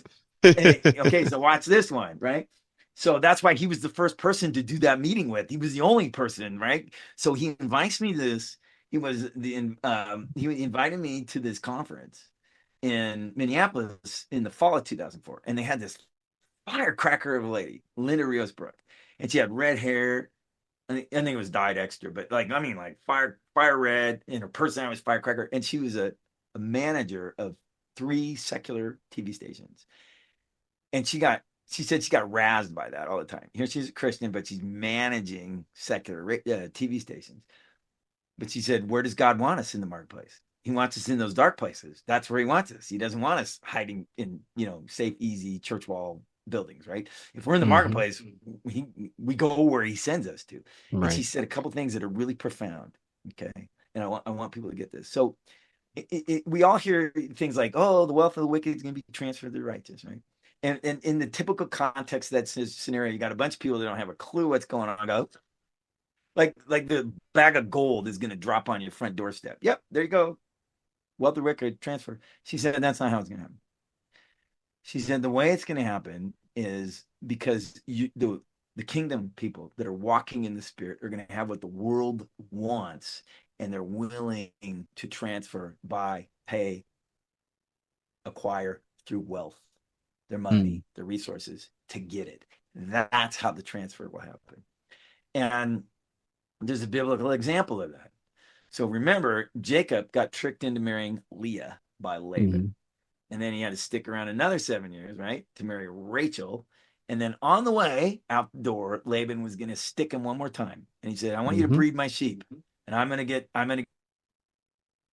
clues. Okay, so watch this one, right? So that's why he was the first person to do that meeting with. He was the only person, right? So he invites me to this. He invited me to this conference in Minneapolis in the fall of 2004, and they had this firecracker of a lady, Linda Rios Brooke, and she had red hair, think it was dyed extra, but like, I mean, like fire red, and her personality was firecracker. And she was a manager of 3 secular TV stations. And she said she got razzed by that all the time. Here she's a Christian, but she's managing secular TV stations. But she said, where does God want us in the marketplace? He wants us in those dark places. That's where he wants us. He doesn't want us hiding in, safe, easy church wall buildings, right? If we're in the marketplace, we go where he sends us to. And she said a couple things that are really profound. Okay. And I want people to get this. So we all hear things like, oh, the wealth of the wicked is going to be transferred to the righteous, right? And in the typical context of that scenario, you got a bunch of people that don't have a clue what's going on. Go, like the bag of gold is going to drop on your front doorstep. Yep, there you go. Wealth of wicked transfer. She said that's not how it's going to happen. She said the way it's going to happen is because the kingdom people that are walking in the spirit are going to have what the world wants, and they're willing to transfer, buy, pay, acquire through wealth, their money, their resources to get it. That's how the transfer will happen. And there's a biblical example of that. So remember, Jacob got tricked into marrying Leah by Laban. And then he had to stick around another 7 years, right, to marry Rachel. And then on the way out the door, Laban was going to stick him one more time. And he said, I want you to breed my sheep, and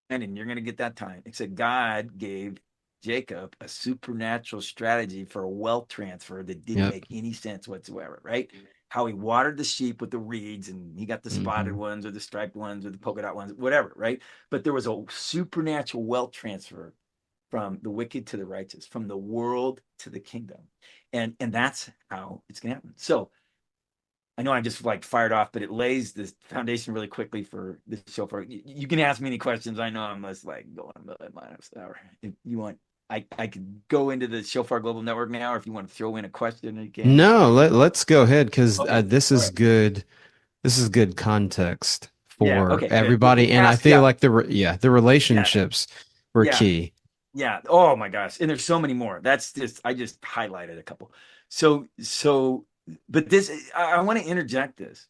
and you're going to get that time. Except God gave Jacob a supernatural strategy for a wealth transfer that didn't make any sense whatsoever, right? How he watered the sheep with the reeds, and he got the spotted ones or the striped ones or the polka dot ones, whatever, right? But there was a supernatural wealth transfer from the wicked to the righteous, from the world to the kingdom. And that's how it's going to happen. So I know I just like fired off, but it lays this foundation really quickly for the Shofar. You can ask me any questions. I know I'm just like going a million miles an hour. If you want, I could go into the Shofar Global Network now, or if you want to throw in a question, you can. No, let's go ahead, because this is good. This is good context for everybody. And I feel like the relationships were key. Yeah. Oh my gosh. And there's so many more. I just highlighted a couple. So, but I want to interject this.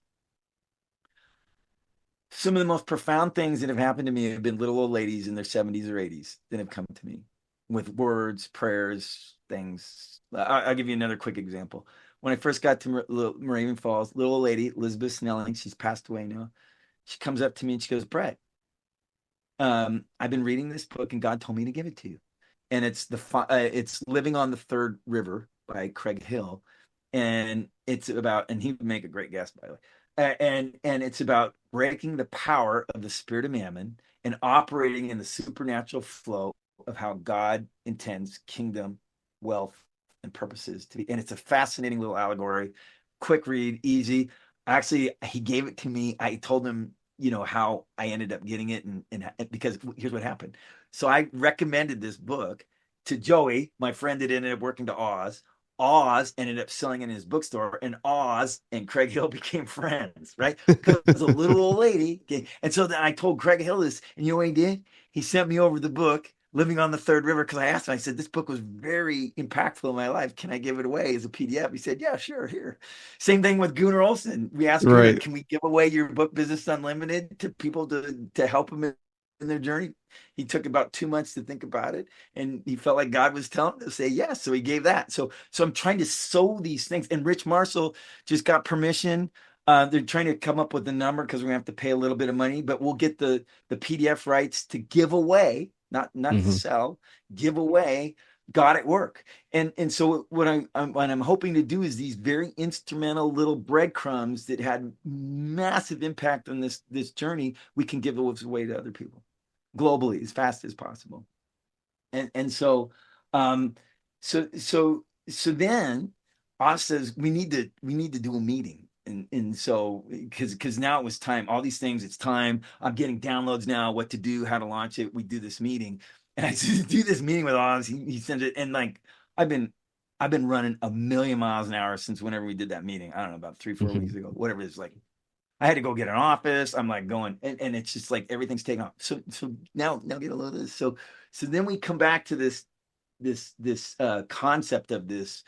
Some of the most profound things that have happened to me have been little old ladies in their 70s or 80s that have come to me with words, prayers, things. I'll give you another quick example. When I first got to Moravian Falls, little old lady, Elizabeth Snelling, she's passed away now. She comes up to me and she goes, Brett, I've been reading this book and God told me to give it to you. And it's Living on the Third River by Craig Hill. And it's about, and he would make a great guest, by the way. And it's about breaking the power of the spirit of mammon and operating in the supernatural flow of how God intends kingdom, wealth, and purposes to be. And it's a fascinating little allegory, quick read, easy. Actually, he gave it to me. I told him, how I ended up getting it, and because here's what happened. So I recommended this book to Joey, my friend that ended up working to Oz. Oz ended up selling in his bookstore, and Oz and Craig Hill became friends, right? Because it was a little old lady. Okay? And so then I told Craig Hill this, and you know what he did? He sent me over the book, Living on the Third River, because I asked him, I said, this book was very impactful in my life. Can I give it away as a PDF? He said, yeah, sure, here. Same thing with Gunnar Olsen. We asked Gunnar, can we give away your book, Business Unlimited, to people to help them in their journey? He took about 2 months to think about it, and he felt like God was telling him to say yes. So he gave that. So I'm trying to sow these things. And Rich Marshall just got permission. They're trying to come up with a number because we're gonna have to pay a little bit of money, but we'll get the PDF rights to give away, not to sell, give away God at Work. And so what I'm hoping to do is these very instrumental little breadcrumbs that had massive impact on this journey, we can give away to other people globally as fast as possible. And so then Oz says we need to do a meeting. And so because now it was time, all these things, it's time. I'm getting downloads now, what to do, how to launch it. We do this meeting, and I do this meeting with Oz. He sends it, and like I've been running a million miles an hour since whenever we did that meeting. I don't know, about 3-4 weeks ago, whatever it is. Like I had to go get an office. I'm like going, and it's just like everything's taken off. So now get a load of this. So then we come back to this concept of this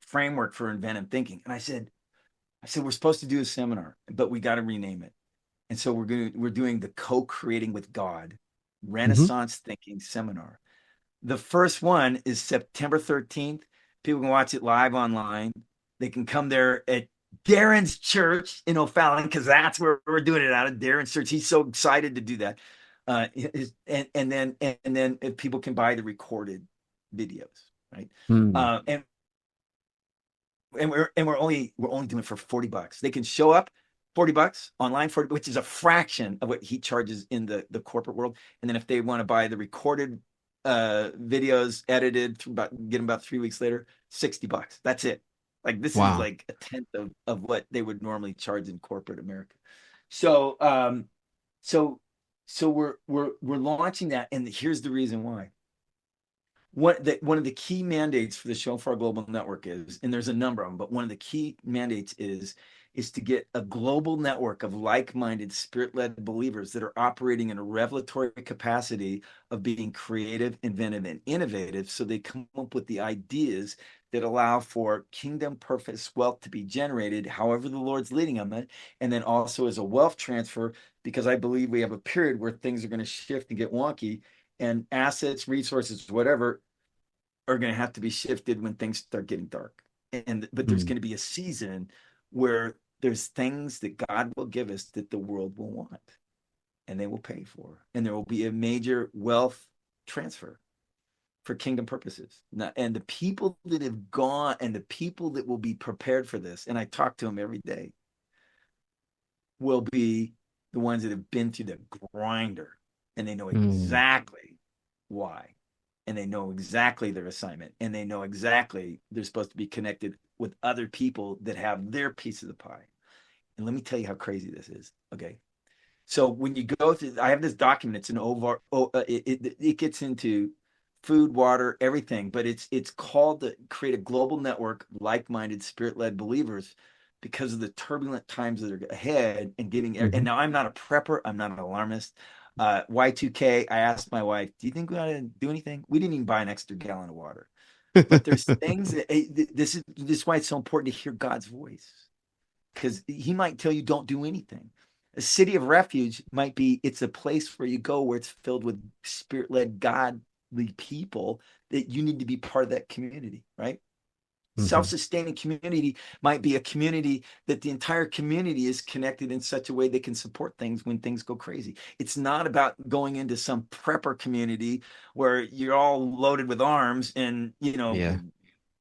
framework for inventive thinking. And I said, I said, we're supposed to do a seminar, but we got to rename it. And so we're doing the Co-Creating with God Hmm. Renaissance Thinking Seminar. The first one is September 13th. People can watch it live online. They can come there at Darren's church in O'Fallon, because that's where we're doing it out of Darren's church. He's so excited to do that. And then if people can buy the recorded videos, right? Mm. And we're only doing it for $40. They can show up, $40 online, for which is a fraction of what he charges in the corporate world. And then if they want to buy the recorded videos edited through get them about 3 weeks later, $60. That's it. Like, this is Wow. like a tenth of what they would normally charge in corporate America. So so we're launching that, and here's the reason why. One of the key mandates for the Shofar Global Network is, and there's a number of them, but one of the key mandates is to get a global network of like-minded, spirit-led believers that are operating in a revelatory capacity of being creative, inventive, and innovative, so they come up with the ideas that allow for kingdom purpose wealth to be generated, however the Lord's leading them, and then also as a wealth transfer, because I believe we have a period where things are going to shift and get wonky, and assets, resources, whatever, are going to have to be shifted when things start getting dark. But there's Mm. going to be a season where there's things that God will give us that the world will want and they will pay for. And there will be a major wealth transfer for kingdom purposes. Now, and the people that have gone and the people that will be prepared for this, and I talk to them every day, will be the ones that have been through the grinder, and they know Mm. exactly why, and they know exactly their assignment, and they know exactly they're supposed to be connected with other people that have their piece of the pie. And let me tell you how crazy this is. Okay. So when you go through, I have this document. It's an over. It gets into food, water, everything, but it's called to create a global network of like-minded, spirit-led believers, because of the turbulent times that are ahead, and getting. And Hmm. now, I'm not a prepper. I'm not an alarmist. Y2K. I asked my wife, "Do you think we ought to do anything?" We didn't even buy an extra gallon of water, but there's things that this is why it's so important to hear God's voice, because He might tell you don't do anything. A city of refuge might be, it's a place where you go where it's filled with spirit-led, godly people that you need to be part of that community, right? Hmm. Self-sustaining community might be a community that the entire community is connected in such a way they can support things when things go crazy. It's not about going into some prepper community where you're all loaded with arms and Yeah.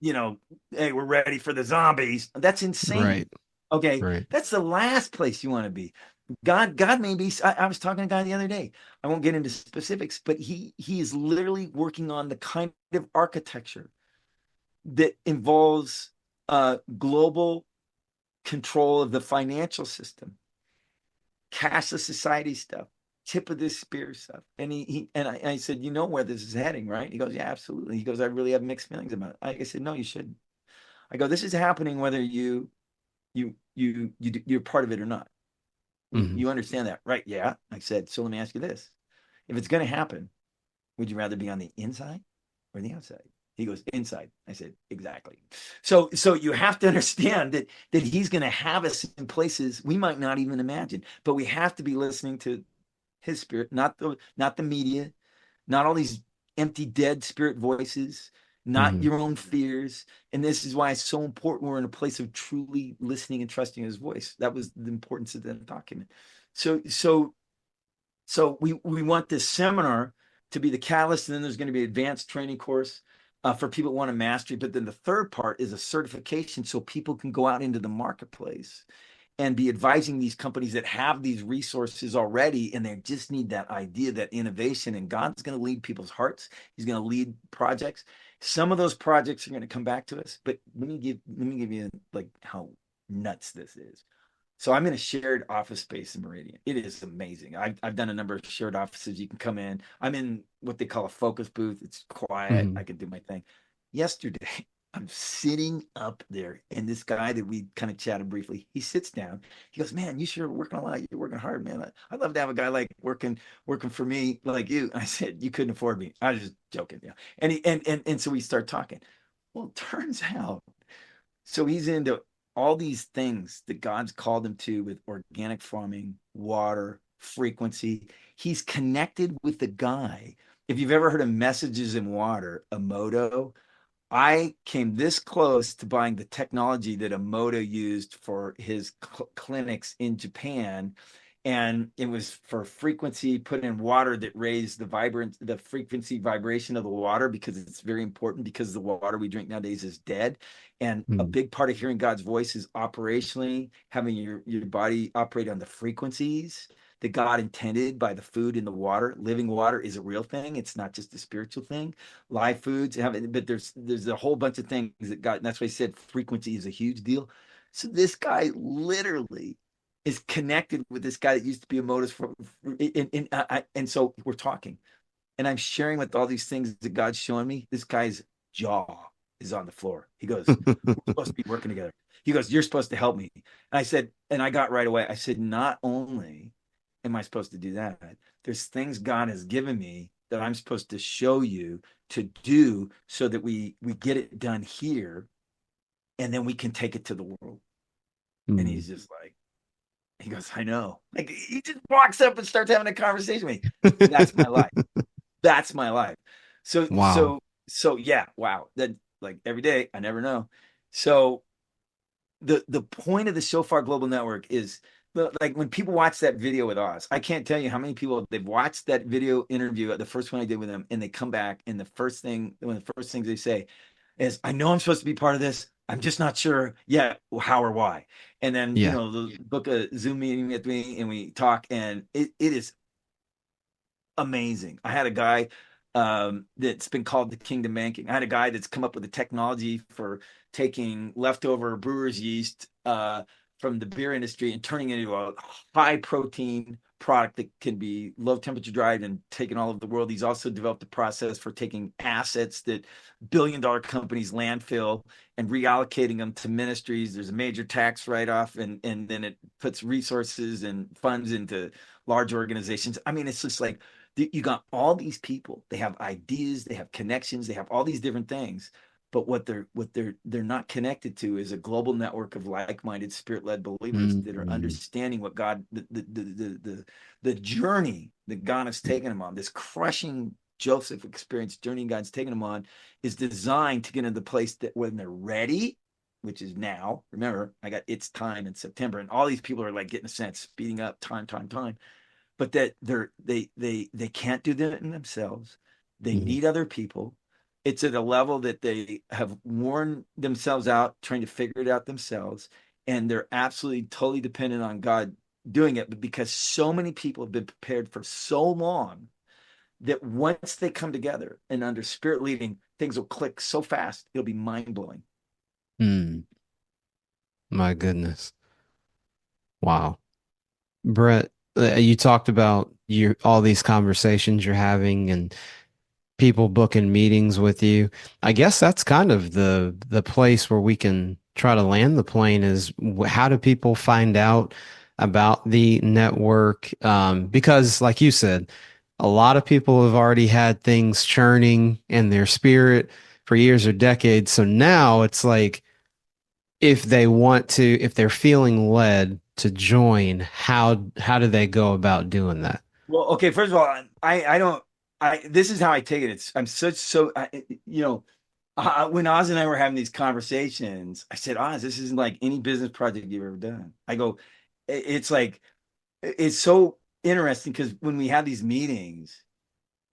hey, we're ready for the zombies. That's insane. Right. Okay, Right. that's the last place you want to be. God may be. I was talking to a guy the other day. I won't get into specifics, but he is literally working on the kind of architecture that involves global control of the financial system, cashless society stuff, tip of the spear stuff. And I said, you know where this is heading, right? He goes, yeah, absolutely. He goes, I really have mixed feelings about it. I said, no, you shouldn't. I go, this is happening whether you're part of it or not. Hmm. You understand that, right? Yeah. I said, so let me ask you this: if it's going to happen, would you rather be on the inside or the outside? He goes, inside. I said, exactly. So you have to understand that he's going to have us in places we might not even imagine, but we have to be listening to his spirit, not the media, not all these empty, dead spirit voices, not Hmm. your own fears. And this is why it's so important we're in a place of truly listening and trusting his voice. That was the importance of that document. So we want this seminar to be the catalyst, and then there's going to be an advanced training course for people who want to mastery. But then the third part is a certification, so people can go out into the marketplace and be advising these companies that have these resources already, and they just need that idea, that innovation. And God's going to lead people's hearts. He's going to lead projects. Some of those projects are going to come back to us, but let me give you like how nuts this is. So I'm in a shared office space in Meridian. It is amazing. I've done a number of shared offices. You can come in. I'm in what they call a focus booth. It's quiet. I Hmm. can do my thing. Yesterday, I'm sitting up there, and this guy that we kind of chatted briefly, he sits down. He goes, "Man, you sure are working a lot. You're working hard, man. I'd love to have a guy like working for me like you." And I said, "You couldn't afford me." I was just joking, yeah. And so we start talking. Well, it turns out, so he's into all these things that God's called him to with organic farming, water, frequency. He's connected with the guy. If you've ever heard of Messages in Water, Emoto, I came this close to buying the technology that Emoto used for his clinics in Japan. And it was for frequency, put in water that raised the frequency vibration of the water, because it's very important, because the water we drink nowadays is dead. And a Mm. big part of hearing God's voice is operationally having your body operate on the frequencies that God intended by the food in the water. Living water is a real thing. It's not just a spiritual thing. Live foods have it, but there's a whole bunch of things that God, and that's why I said frequency is a huge deal. So this guy literally is connected with this guy that used to be a modus and so we're talking, and I'm sharing with all these things that God's showing me. This guy's jaw is on the floor. He goes, "We're supposed to be working together." He goes, "You're supposed to help me." And I said, and I got right away. I said, "Not only am I supposed to do that, there's things God has given me that I'm supposed to show you to do, so that we get it done here, and then we can take it to the world." And Mm. he's just like, he goes, "I know." Like, he just walks up and starts having a conversation with me. That's my life. That's my life. So, Wow. yeah, wow. That, like, every day, I never know. So the point of the Shofar Global Network is, like, when people watch that video with Oz, I can't tell you how many people they've watched that video interview, the first one I did with them, and they come back, and one of the first things they say is, "I know I'm supposed to be part of this. I'm just not sure yet how or why." And then, Yeah. the book a Zoom meeting with me, and we talk, and it is amazing. I had a guy that's been called the Kingdom Man King. I had a guy that's come up with a technology for taking leftover brewer's yeast from the beer industry and turning it into a high protein product that can be low temperature dried and taken all over the world. He's also developed a process for taking assets that billion-dollar companies landfill and reallocating them to ministries. There's a major tax write-off, and then it puts resources and funds into large organizations. I mean, it's just like, you got all these people. They have ideas, they have connections, they have all these different things. But what they're not connected to is a global network of like-minded, spirit-led believers that are Mm. understanding what God, the journey that God has taken them on, this crushing Joseph experience journey God's taken them on, is designed to get into the place that when they're ready, which is now. Remember, I got It's Time in September, and all these people are like getting a sense, speeding up, time, but that they can't do that in themselves. They Mm. need other people. It's at a level that they have worn themselves out trying to figure it out themselves, and they're absolutely totally dependent on God doing it. But because so many people have been prepared for so long, that once they come together and under spirit leading, things will click so fast, it'll be mind-blowing. Mm. My goodness. Wow. Brett, you talked about all these conversations you're having and people booking meetings with you. I guess that's kind of the place where we can try to land the plane is how do people find out about the network? Because like you said, a lot of people have already had things churning in their spirit for years or decades. So now it's like if they want to, if they're feeling led to join, how do they go about doing that? Well, okay, first of all, I don't, this is how I take it. I'm such, so, when Oz and I were having these conversations, I said, "Oz, this isn't like any business project you've ever done." I go, It's like, it's so interesting, because when we have these meetings,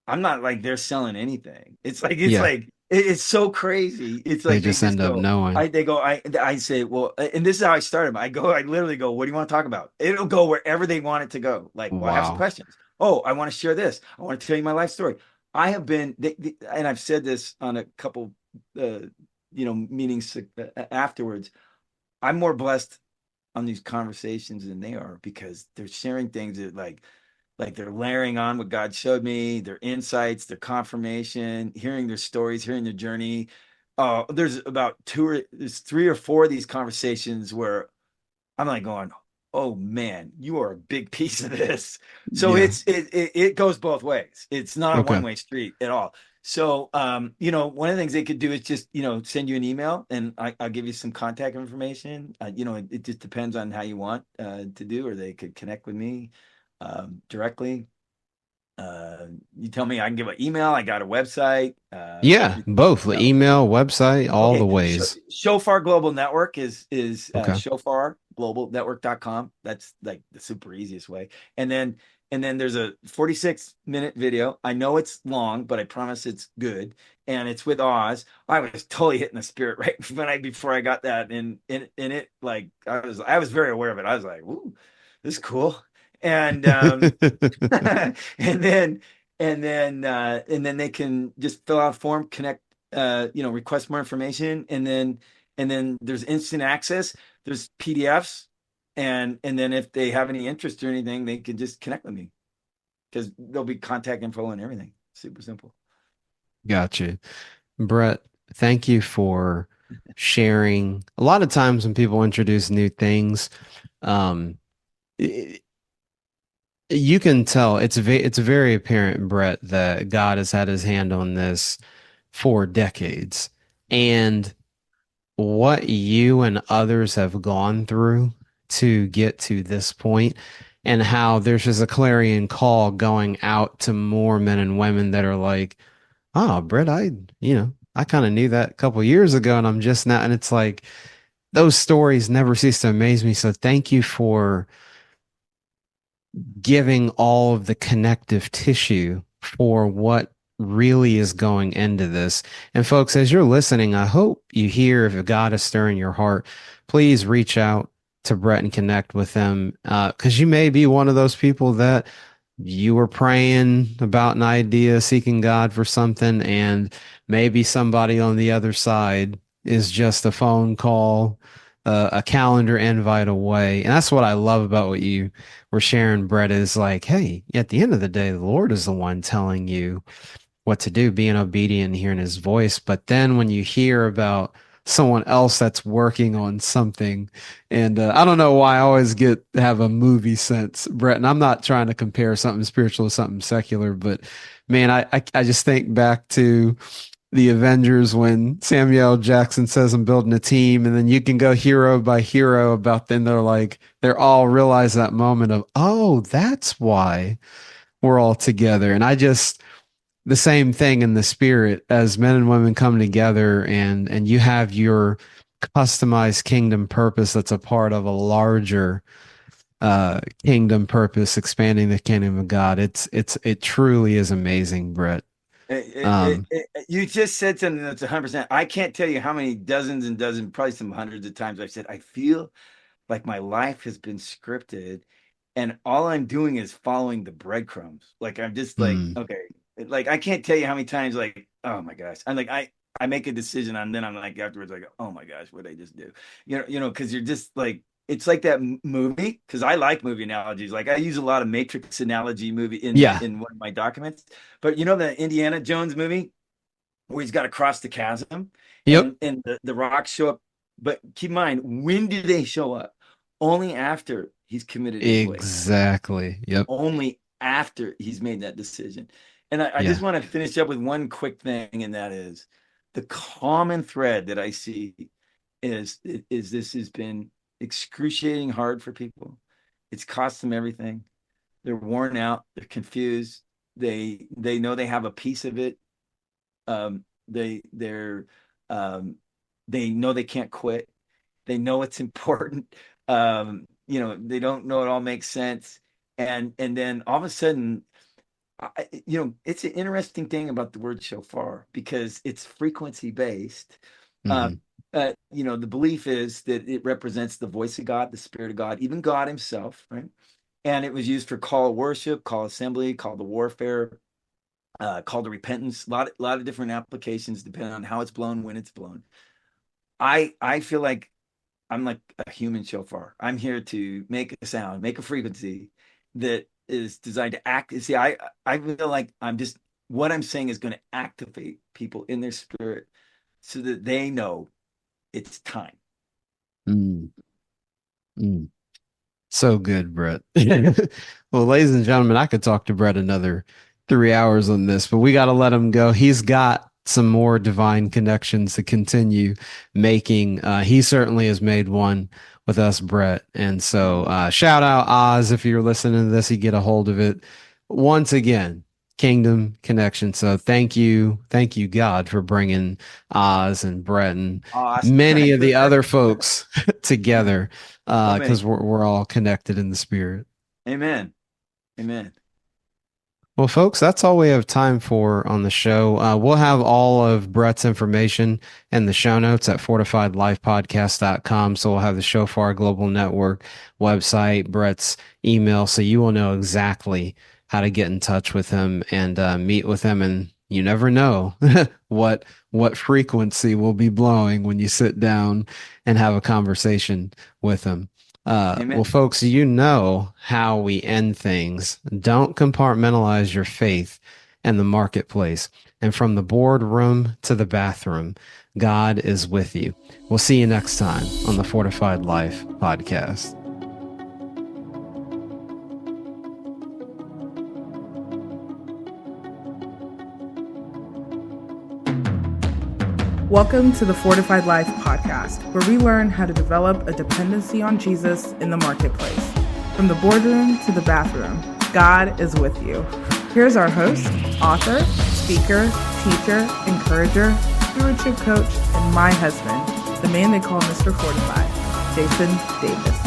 I'm not like they're selling anything. Yeah, It's so crazy. It's they like they just just end up go, knowing. I say, well, and this is how I started. I literally go, "What do you want to talk about?" It'll go wherever they want it to go. Like, well, I have some Wow. questions. Oh, I want to share this. I want to tell you my life story. I have been, and I've said this on a couple, uh, meetings afterwards. I'm more blessed on these conversations than they are, because they're sharing things that, like they're layering on what God showed me, their insights, their confirmation, hearing their stories, hearing their journey. There's 3 or 4 of these conversations where I'm like going, "Oh man, you are a big piece of this." So Yeah. it goes both ways. It's not a Okay. one-way street at all. So, one of the things they could do is just, send you an email and I'll give you some contact information. It just depends on how you want to do, or they could connect with me directly. You tell me, I can give an email. I got a website. Yeah, both the No. email, website, all the Okay. ways. Shofar Global Network is Okay. shofarglobalnetwork.com. That's like the super easiest way. And then there's a 46-minute video. I know it's long, but I promise it's good. And it's with Oz. I was totally hitting the spirit right before I got that. And in it, like I was very aware of it. I was like, ooh, this is cool. And and then and then they can just fill out a form, connect, request more information, and then there's instant access. There's PDFs, and then if they have any interest or anything, they can just connect with me because there'll be contact info and everything. Super simple. Gotcha. Brett, thank you for sharing. A lot of times when people introduce new things, um, i- you can tell it's very apparent, Brett, that God has had his hand on this for decades. And what you and others have gone through to get to this point, and how there's just a clarion call going out to more men and women that are like, oh, Brett, I kind of knew that a couple years ago, and I'm just now, and it's like those stories never cease to amaze me. So thank you for giving all of the connective tissue for what really is going into this. And folks, as you're listening, I hope you hear if God is stirring your heart, please reach out to Brett and connect with them. Because you may be one of those people that you were praying about an idea, seeking God for something, and maybe somebody on the other side is just a phone call, a calendar invite away. And that's what I love about what you were sharing, Brett, is like, hey, at the end of the day, the Lord is the one telling you what to do, being obedient and hearing his voice. But then when you hear about someone else that's working on something, and I don't know why I always have a movie sense, Brett, and I'm not trying to compare something spiritual to something secular, but man, I just think back to the Avengers when Samuel L. Jackson says I'm building a team, and then you can go hero by hero about then they're all realize that moment of, oh, that's why we're all together. And I just the same thing in the spirit as men and women come together, and you have your customized kingdom purpose that's a part of a larger kingdom purpose, expanding the kingdom of God. It truly is amazing, Brett. You just said something that's 100%. I can't tell you how many dozens and dozens, probably some hundreds of times I've said, I feel like my life has been scripted and all I'm doing is following the breadcrumbs. Like I'm just like, Mm, okay, like I can't tell you how many times like, oh my gosh. I'm like, I make a decision and then I'm like afterwards, like, oh my gosh, what did I just do? Because you're just like, it's like that movie, because I like movie analogies. Like I use a lot of Matrix analogy movie in yeah. in one of my documents. But the Indiana Jones movie where he's got to cross the chasm Yep. and the rocks show up. But keep in mind, when do they show up? Only after he's committed his way. Exactly. Yep. Only after he's made that decision. And I just Yeah. want to finish up with one quick thing, and that is the common thread that I see is this has been excruciating hard for people. It's cost them everything. They're worn out. They're confused. They know they have a piece of it. They're they know they can't quit. They know it's important. They don't know it all makes sense. And then all of a sudden, it's an interesting thing about the word shofar because it's frequency based. Uh, Hmm. the belief is that it represents the voice of God, the Spirit of God, even God Himself, right? And it was used for call of worship, call assembly, call to warfare, call to repentance. A lot of different applications depending on how it's blown, when it's blown. I feel like I'm like a human shofar. I'm here to make a sound, make a frequency that is designed to act. See, I feel like I'm just what I'm saying is going to activate people in their spirit so that they know it's time. Mm, mm. So good, Brett. Well, ladies and gentlemen, I could talk to Brett another 3 hours on this, but we got to let him go. He's got some more divine connections to continue making. He certainly has made one with us, Brett. And so shout out Oz. If you're listening to this, you get a hold of it. Once again, Kingdom Connection. So thank you, God, for bringing Oz and Brett and many of the other folks together, because we're all connected in the spirit. Amen. Well, folks, that's all we have time for on the show. We'll have all of Brett's information in the show notes at fortifiedlifepodcast.com. So we'll have the Shofar Global Network website, Brett's email, so you will know exactly how to get in touch with him and meet with him. And you never know what frequency will be blowing when you sit down and have a conversation with him. Well, folks, you know how we end things. Don't compartmentalize your faith in the marketplace. And from the boardroom to the bathroom, God is with you. We'll see you next time on the Fortified Life podcast. Welcome to the Fortified Life podcast, where we learn how to develop a dependency on Jesus in the marketplace. From the boardroom to the bathroom, God is with you. Here's our host, author, speaker, teacher, encourager, stewardship coach, and my husband, the man they call Mr. Fortified, Jason Davis.